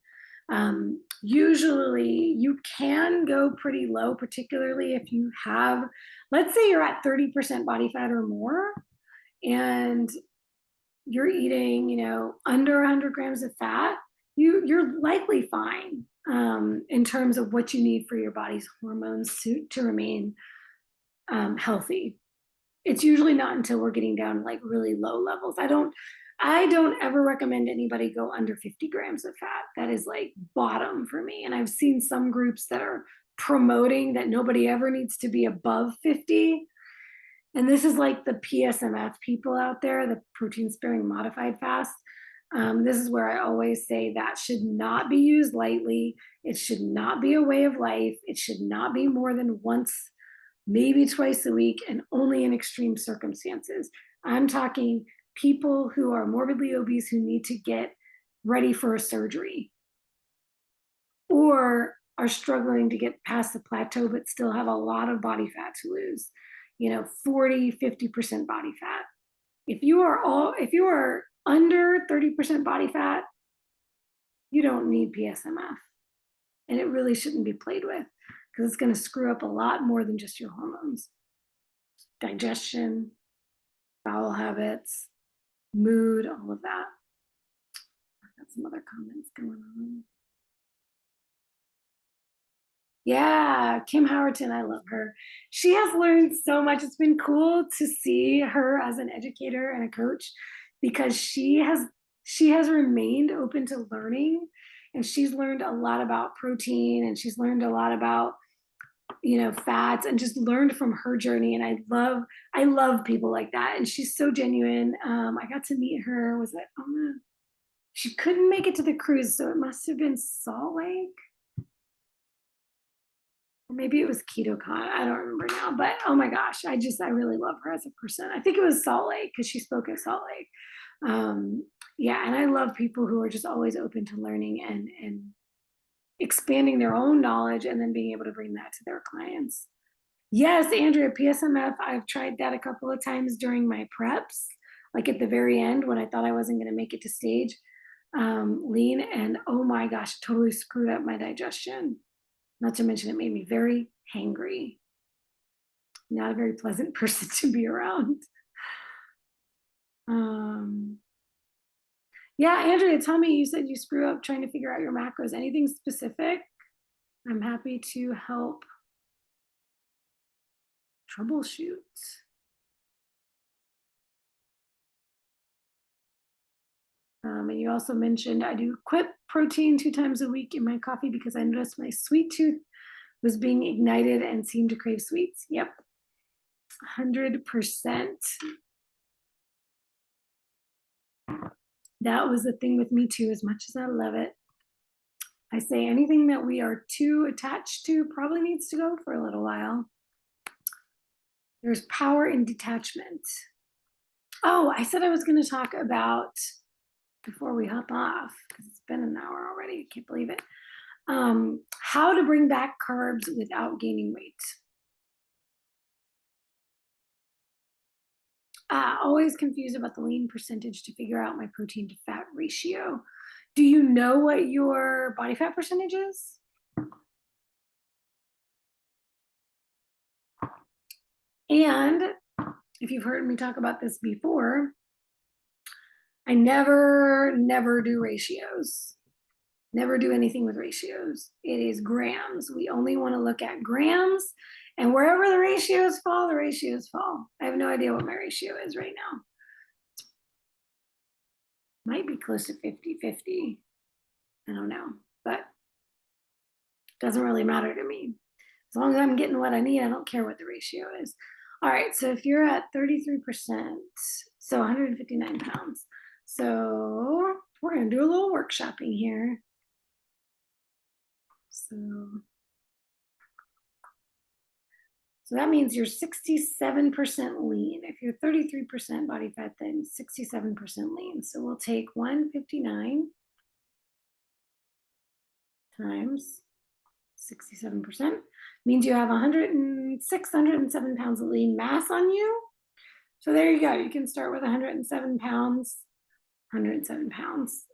Usually you can go pretty low, particularly if you have, let's say you're at 30% body fat or more, and you're eating, you know, under 100 grams of fat, you're likely fine in terms of what you need for your body's hormones to remain healthy. It's usually not until we're getting down to like really low levels. I don't ever recommend anybody go under 50 grams of fat. That is like bottom for me. And I've seen some groups that are promoting that nobody ever needs to be above 50. And this is like the PSMF people out there, the protein sparing modified fast. This is where I always say that should not be used lightly. It should not be a way of life. It should not be more than once, maybe twice a week, and only in extreme circumstances. I'm talking people who are morbidly obese who need to get ready for a surgery or are struggling to get past the plateau but still have a lot of body fat to lose, you know, 40, 50% body fat. If you are under 30% body fat, you don't need PSMF. And it really shouldn't be played with because it's going to screw up a lot more than just your hormones. Digestion, bowel habits, mood, all of that. I've got some other comments going on. Yeah, Kim Howerton, I love her. She has learned so much. It's been cool to see her as an educator and a coach because she has remained open to learning, and she's learned a lot about protein, and she's learned a lot about, you know, fats, and just learned from her journey. And I love people like that. And she's so genuine. I got to meet her, was it she couldn't make it to the cruise, so it must have been Salt Lake. Or maybe it was KetoCon. I don't remember now, but oh my gosh, I really love her as a person. I think it was Salt Lake because she spoke at Salt Lake. Yeah, and I love people who are just always open to learning and expanding their own knowledge and then being able to bring that to their clients. Yes, Andrea, PSMF, I've tried that a couple of times during my preps, like at the very end when I thought I wasn't going to make it to stage lean, and oh my gosh, it totally screwed up my digestion. Not to mention it made me very hangry. Not a very pleasant person to be around. Yeah, Andrea, tell me, you said you screw up trying to figure out your macros. Anything specific? I'm happy to help troubleshoot. And you also mentioned I do quit protein 2 times a week in my coffee because I noticed my sweet tooth was being ignited and seemed to crave sweets. Yep, 100%. That was the thing with me too, as much as I love it. I say anything that we are too attached to probably needs to go for a little while. There's power in detachment. Oh, I said I was going to talk about, before we hop off, because it's been an hour already, I can't believe it, how to bring back carbs without gaining weight. Always confused about the lean percentage to figure out my protein to fat ratio. Do you know what your body fat percentage is? And if you've heard me talk about this before, I never do ratios. Never do anything with ratios. It is grams. We only want to look at grams, and wherever the ratios fall, the ratios fall. I have no idea what my ratio is right now. Might be close to 50-50. I don't know, but it doesn't really matter to me. As long as I'm getting what I need, I don't care what the ratio is. All right, so if you're at 33%, so 159 pounds. So we're gonna do a little workshopping here. So that means you're 67% lean. If you're 33% body fat, then 67% lean. So we'll take 159 times 67%. Means you have 106, 107 pounds of lean mass on you. So there you go. You can start with 107 pounds, 107 pounds,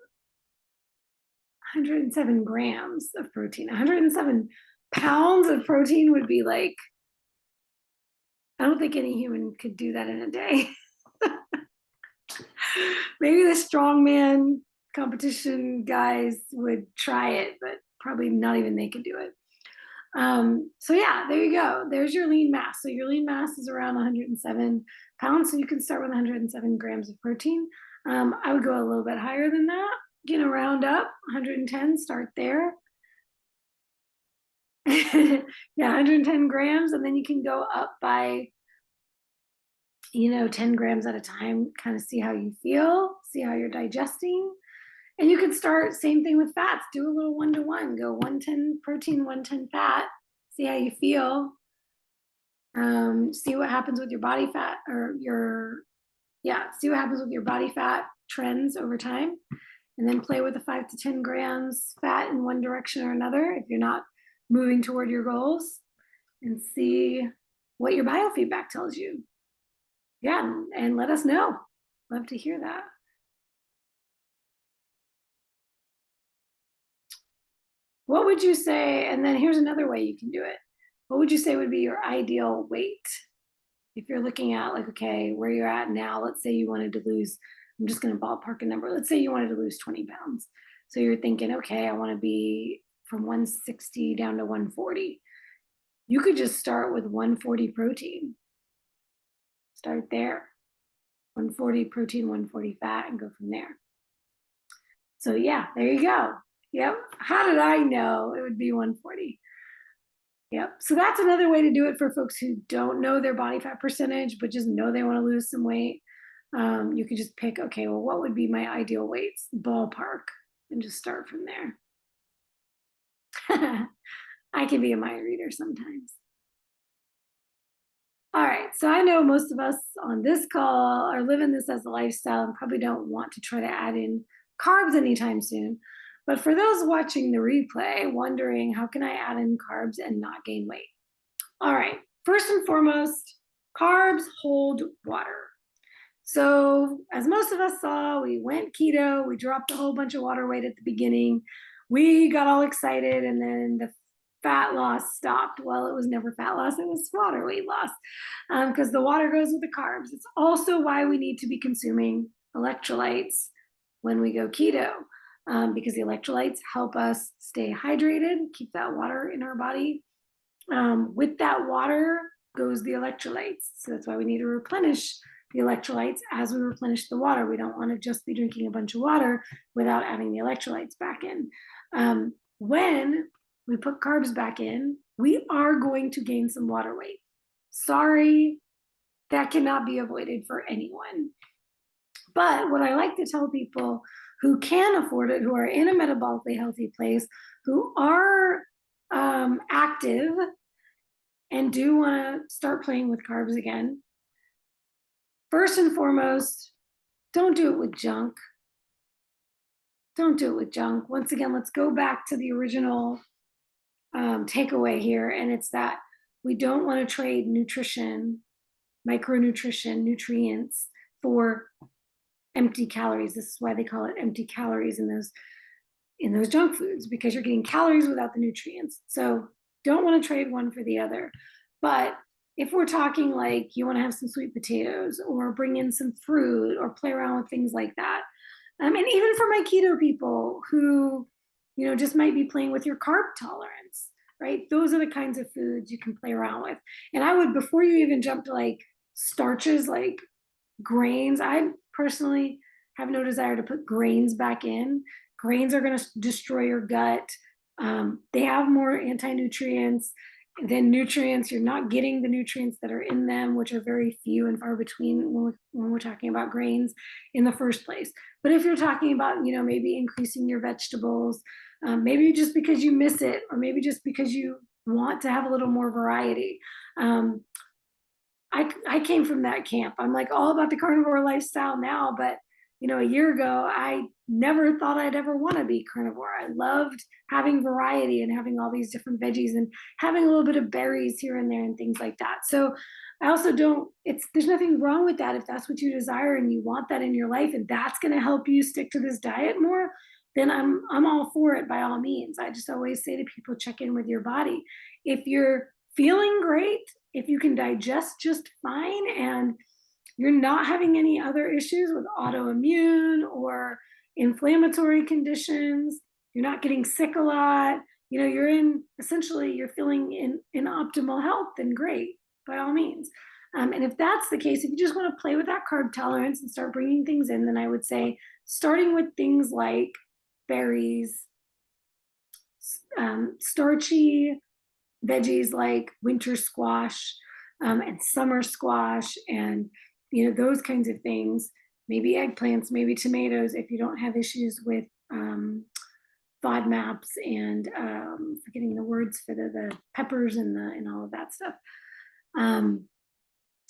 107 grams of protein. 107 pounds of protein would be like, I don't think any human could do that in a day. Maybe the strongman competition guys would try it, but probably not even they could do it. So yeah, there you go. There's your lean mass. So your lean mass is around 107 pounds. So you can start with 107 grams of protein. I would go a little bit higher than that. Round up 110, start there. Yeah, 110 grams, and then you can go up by 10 grams at a time, kind of see how you feel, see how you're digesting. And you can start, same thing with fats, do a little 1-to-1, go 110 protein, 110 fat, see how you feel. See what happens with your body fat, or see what happens with your body fat trends over time. And then play with the 5 to 10 grams fat in one direction or another if you're not moving toward your goals, and see what your biofeedback tells you. Yeah, and let us know. Love to hear that. What would you say, and then here's another way you can do it. What would you say would be your ideal weight? If you're looking at like, okay, where you're at now, let's say you wanted to lose, I'm just gonna ballpark a number. Let's say you wanted to lose 20 pounds. So you're thinking, okay, I wanna be from 160 down to 140. You could just start with 140 protein. Start there. 140 protein, 140 fat, and go from there. So yeah, there you go. Yep. How did I know it would be 140? Yep. So that's another way to do it for folks who don't know their body fat percentage, but just know they want to lose some weight. You could just pick, okay, well, what would be my ideal weights, ballpark, and just start from there. I can be a mind reader sometimes. All right, so I know most of us on this call are living this as a lifestyle and probably don't want to try to add in carbs anytime soon. But for those watching the replay, wondering how can I add in carbs and not gain weight? All right, first and foremost, carbs hold water. So as most of us saw, we went keto, we dropped a whole bunch of water weight at the beginning. We got all excited, and then the fat loss stopped. Well, it was never fat loss, it was water weight loss, because the water goes with the carbs. It's also why we need to be consuming electrolytes when we go keto, because the electrolytes help us stay hydrated, keep that water in our body. With that water goes the electrolytes. So that's why we need to replenish the electrolytes as we replenish the water. We don't want to just be drinking a bunch of water without adding the electrolytes back in. When we put carbs back in, we are going to gain some water weight. Sorry, that cannot be avoided for anyone. But what I like to tell people who can afford it, who are in a metabolically healthy place, who are active and do want to start playing with carbs again, first and foremost, don't do it with junk. Don't do it with junk. Once again, let's go back to the original takeaway here, and it's that we don't want to trade nutrition, micronutrition, nutrients for empty calories. This is why they call it empty calories in those junk foods, because you're getting calories without the nutrients. So don't want to trade one for the other. But if we're talking like you want to have some sweet potatoes or bring in some fruit or play around with things like that. And even for my keto people who, just might be playing with your carb tolerance, right? Those are the kinds of foods you can play around with. And I would, before you even jump to like starches, like grains, I personally have no desire to put grains back in. Grains are going to destroy your gut. They have more anti-nutrients than nutrients. You're not getting the nutrients that are in them, which are very few and far between when we're talking about grains in the first place. But if you're talking about, maybe increasing your vegetables, maybe just because you miss it, or maybe just because you want to have a little more variety. I came from that camp. I'm like all about the carnivore lifestyle now, but a year ago, I never thought I'd ever want to be carnivore. I loved having variety and having all these different veggies and having a little bit of berries here and there and things like that. So I also there's nothing wrong with that. If that's what you desire and you want that in your life and that's going to help you stick to this diet more, then I'm all for it by all means. I just always say to people, check in with your body. If you're feeling great, if you can digest just fine, and you're not having any other issues with autoimmune or inflammatory conditions, you're not getting sick a lot, you're feeling in optimal health, then great, by all means. And if that's the case, if you just want to play with that carb tolerance and start bringing things in, then I would say starting with things like berries, starchy veggies like winter squash, and summer squash, and those kinds of things. Maybe eggplants, maybe tomatoes, if you don't have issues with FODMAPs and forgetting the words for the peppers and all of that stuff.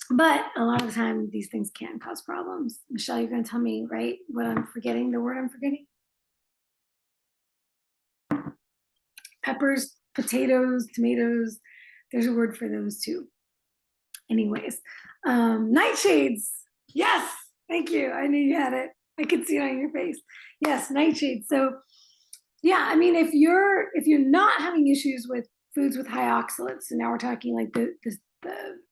But a lot of the time, these things can cause problems. Michelle, you're going to tell me, right, what I'm forgetting, the word I'm forgetting? Peppers, potatoes, tomatoes. There's a word for those too. Anyways, nightshades. Yes, thank you. I knew you had it. I could see it on your face. Yes, nightshades. So yeah, I mean, if you're not having issues with foods with high oxalates, so now we're talking like the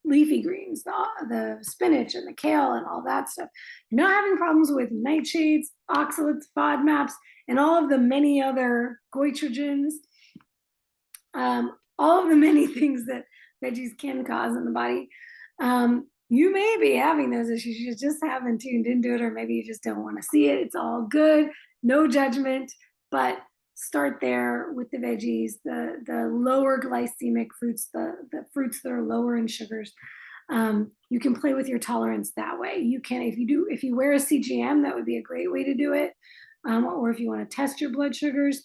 leafy greens, the spinach and the kale and all that stuff. You're not having problems with nightshades, oxalates, FODMAPs, and all of the many other goitrogens, all of the many things that veggies can cause in the body. You may be having those issues. You just haven't tuned into it, or maybe you just don't want to see it. It's all good. No judgment, but start there with the veggies, the lower glycemic fruits, the fruits that are lower in sugars. You can play with your tolerance that way. You can, if you wear a CGM, that would be a great way to do it. Or if you want to test your blood sugars.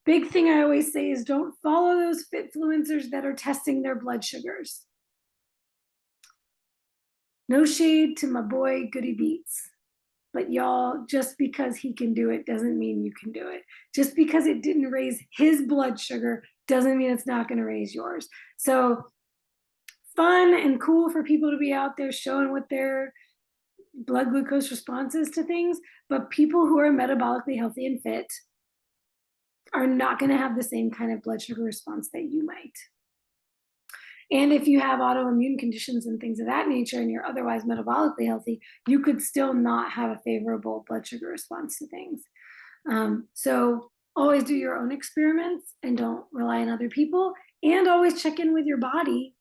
Big thing I always say is don't follow those fitfluencers that are testing their blood sugars. No shade to my boy Goody Beats, but y'all, just because he can do it doesn't mean you can do it. Just because it didn't raise his blood sugar doesn't mean it's not going to raise yours. So fun and cool for people to be out there showing what their blood glucose response is to things, but people who are metabolically healthy and fit are not going to have the same kind of blood sugar response that you might. And if you have autoimmune conditions and things of that nature, and you're otherwise metabolically healthy, you could still not have a favorable blood sugar response to things. So always do your own experiments and don't rely on other people, and always check in with your body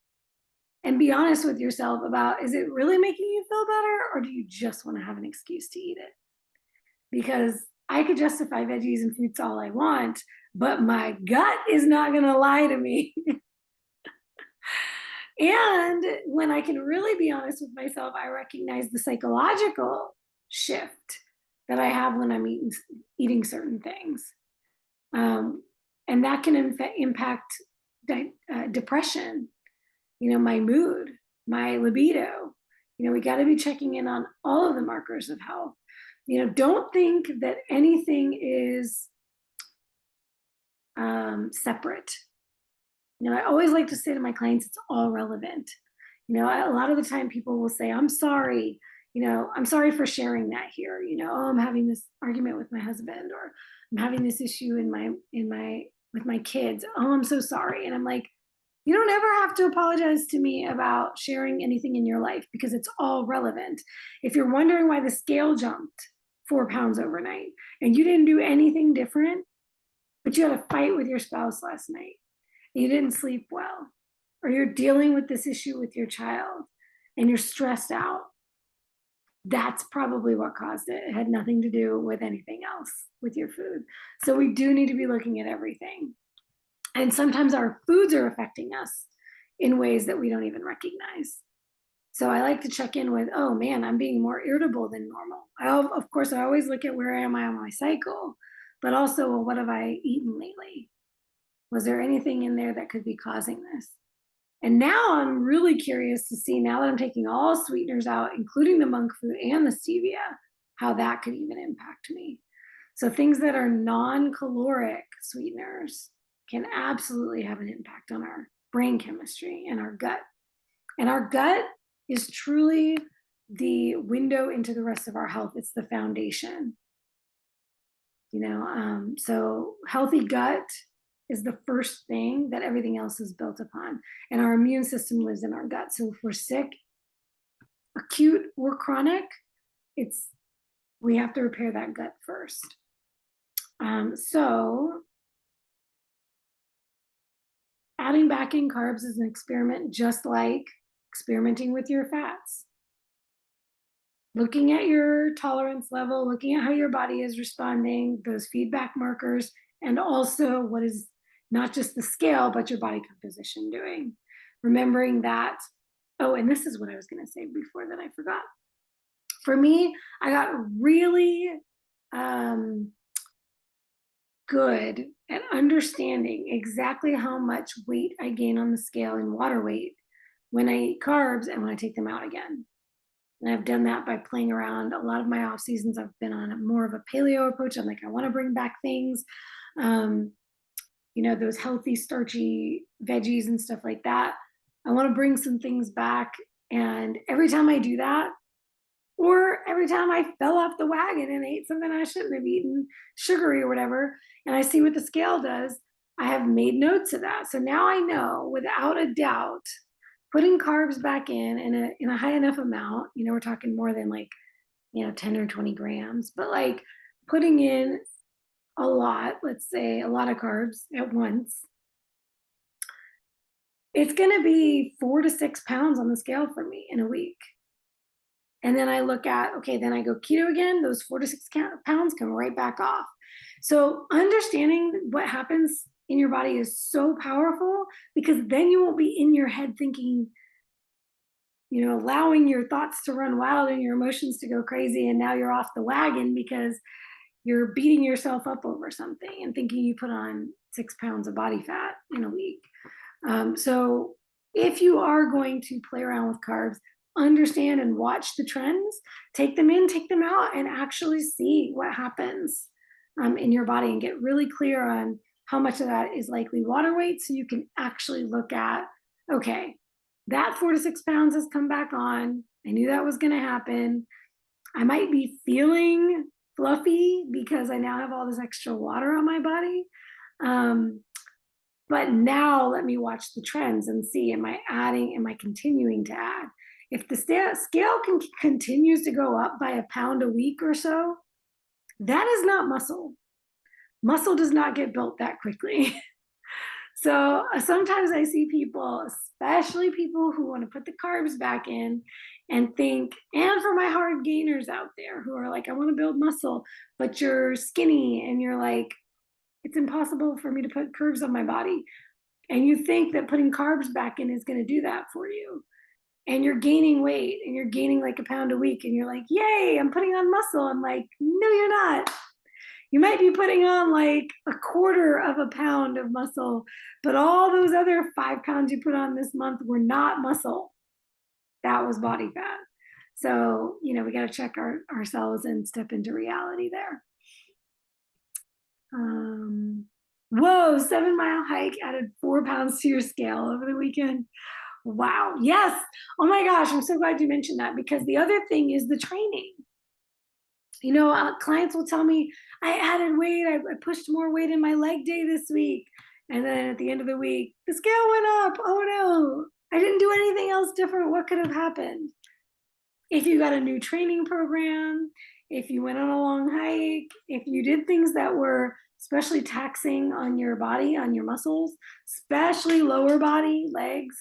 and be honest with yourself about, is it really making you feel better, or do you just want to have an excuse to eat it? Because I could justify veggies and fruits all I want, but my gut is not going to lie to me. And when I can really be honest with myself, I recognize the psychological shift that I have when I'm eating certain things. And that can impact depression, my mood, my libido. We got to be checking in on all of the markers of health. Don't think that anything is separate. I always like to say to my clients, it's all relevant. A lot of the time people will say, I'm sorry, I'm sorry for sharing that here. Oh, I'm having this argument with my husband, or I'm having this issue with my kids. Oh, I'm so sorry. And I'm like, You don't ever have to apologize to me about sharing anything in your life because it's all relevant. If you're wondering why the scale jumped 4 pounds overnight and you didn't do anything different, but you had a fight with your spouse last night, and you didn't sleep well, or you're dealing with this issue with your child and you're stressed out, that's probably what caused it. It had nothing to do with anything else with your food. So we do need to be looking at everything. And sometimes our foods are affecting us in ways that we don't even recognize. So I like to check in with, oh man, I'm being more irritable than normal. Of course, I always look at where am I on my cycle, but also, well, what have I eaten lately? Was there anything in there that could be causing this? And now I'm really curious to see, now that I'm taking all sweeteners out, including the monk fruit and the stevia, how that could even impact me. So things that are non-caloric sweeteners can absolutely have an impact on our brain chemistry and our gut. And our gut is truly the window into the rest of our health. It's the foundation. So healthy gut is the first thing that everything else is built upon. And our immune system lives in our gut. So if we're sick, acute or chronic, we have to repair that gut first. So adding back in carbs is an experiment, just like experimenting with your fats. Looking at your tolerance level, looking at how your body is responding, those feedback markers, and also what is not just the scale, but your body composition doing. Remembering that, oh, and this is what I was going to say before that I forgot. For me, I got really good at understanding exactly how much weight I gain on the scale in water weight when I eat carbs and when I take them out again. And I've done that by playing around. A lot of my off seasons, I've been on more of a paleo approach. I'm like, I want to bring back things, those healthy, starchy veggies and stuff like that. I want to bring some things back. And every time I do that, or every time I fell off the wagon and ate something I shouldn't have eaten, sugary or whatever, and I see what the scale does, I have made notes of that. So now I know without a doubt, putting carbs back in a high enough amount, we're talking more than 10 or 20 grams, but like putting in a lot, let's say a lot of carbs at once, it's going to be 4 to 6 pounds on the scale for me in a week. And then I look at, okay, then I go keto again, those 4 to 6 pounds come right back off. So understanding what happens in your body is so powerful, because then you won't be in your head thinking, allowing your thoughts to run wild and your emotions to go crazy. And now you're off the wagon because you're beating yourself up over something and thinking you put on 6 pounds of body fat in a week. So if you are going to play around with carbs, understand and watch the trends, take them in, take them out, and actually see what happens in your body, and get really clear on how much of that is likely water weight, so you can actually look at, okay, that 4 to 6 pounds has come back on. I knew that was going to happen. I might be feeling fluffy because I now have all this extra water on my body. But now let me watch the trends and see, am I adding, am I continuing to add? If the scale continues to go up by a pound a week or so, that is not muscle. Muscle does not get built that quickly. So sometimes I see people, especially people who want to put the carbs back in and think, and for my hard gainers out there who are like, I want to build muscle, but you're skinny and you're like, it's impossible for me to put curves on my body. And you think that putting carbs back in is going to do that for you. And you're gaining weight and you're gaining like a pound a week and you're like, yay, I'm putting on muscle. I'm like, no, you're not. You might be putting on like a quarter of a pound of muscle, but all those other 5 pounds you put on this month were not muscle. That was body fat. So, we got to check ourselves and step into reality there. Whoa, 7-mile hike added 4 pounds to your scale over the weekend. Wow. Yes. Oh my gosh. I'm so glad you mentioned that, because the other thing is the training. Clients will tell me, I added weight. I pushed more weight in my leg day this week. And then at the end of the week, the scale went up. Oh no, I didn't do anything else different. What could have happened? If you got a new training program, if you went on a long hike, if you did things that were especially taxing on your body, on your muscles, especially lower body, legs,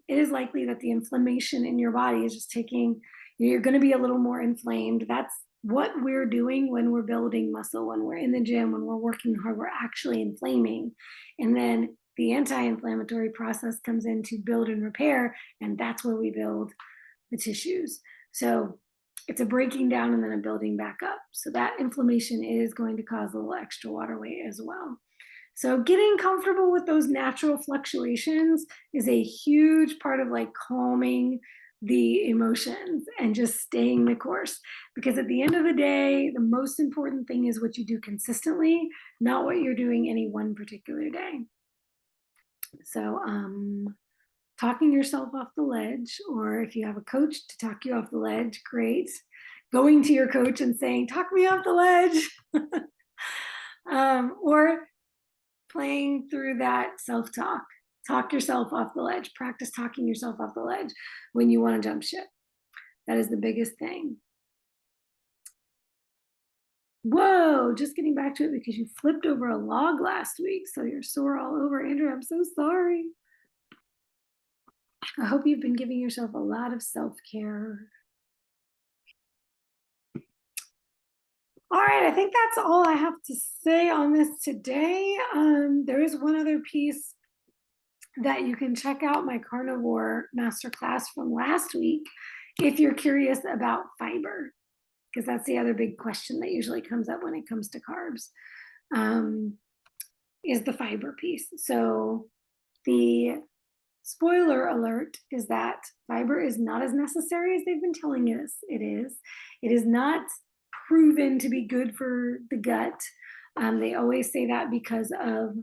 it is likely that the inflammation in your body is just taking, you're going to be a little more inflamed. That's what we're doing when we're building muscle, when we're in the gym, when we're working hard, we're actually inflaming. And then the anti inflammatory process comes in to build and repair, and that's where we build the tissues. So it's a breaking down and then a building back up. So that inflammation is going to cause a little extra water weight as well. So getting comfortable with those natural fluctuations is a huge part of like calming the emotions and just staying the course. Because at the end of the day, the most important thing is what you do consistently, not what you're doing any one particular day. So talking yourself off the ledge, or if you have a coach to talk you off the ledge, great. Going to your coach and saying, talk me off the ledge. Or playing through that self-talk. Talk yourself off the ledge. Practice talking yourself off the ledge when you want to jump ship. That is the biggest thing. Whoa, just getting back to it because you flipped over a log last week, so you're sore all over. Andrew, I'm so sorry. I hope you've been giving yourself a lot of self-care. All right, I think that's all I have to say on this today. There is one other piece that you can check out, my carnivore masterclass from last week, if you're curious about fiber, because that's the other big question that usually comes up when it comes to carbs, is the fiber piece. So the spoiler alert is that fiber is not as necessary as they've been telling us it is. It is not proven to be good for the gut. They always say that because of,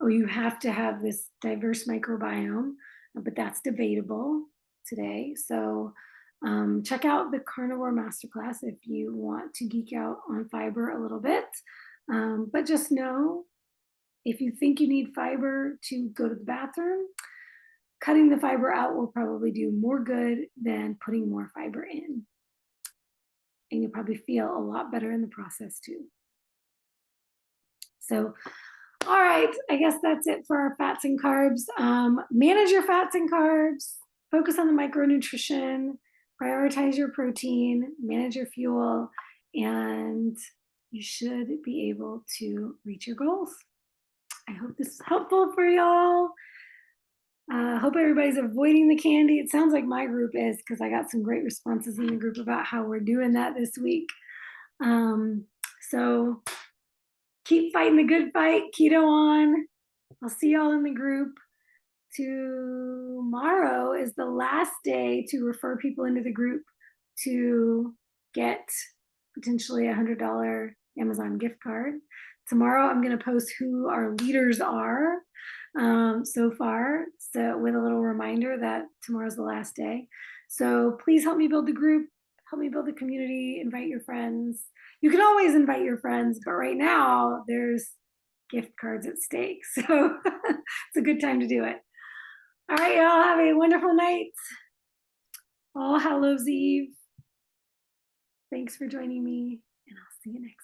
oh, you have to have this diverse microbiome, but that's debatable today. So check out the Carnivore Masterclass if you want to geek out on fiber a little bit. But just know, if you think you need fiber to go to the bathroom, cutting the fiber out will probably do more good than putting more fiber in. And you'll probably feel a lot better in the process too. So, all right, I guess that's it for our fats and carbs. Manage your fats and carbs, focus on the micronutrition, prioritize your protein, manage your fuel, and you should be able to reach your goals. I hope this is helpful for y'all. Hope everybody's avoiding the candy. It sounds like my group is, because I got some great responses in the group about how we're doing that this week. So keep fighting the good fight. Keto on. I'll see y'all in the group. Tomorrow is the last day to refer people into the group to get potentially a $100 Amazon gift card. Tomorrow I'm going to post who our leaders are so far, so with a little reminder that tomorrow's the last day. So please help me build the group, help me build the community, invite your friends. You can always invite your friends, but right now there's gift cards at stake, so it's a good time to do it. All right, y'all, have a wonderful night. All Hallows Eve. Thanks for joining me, and I'll see you next time.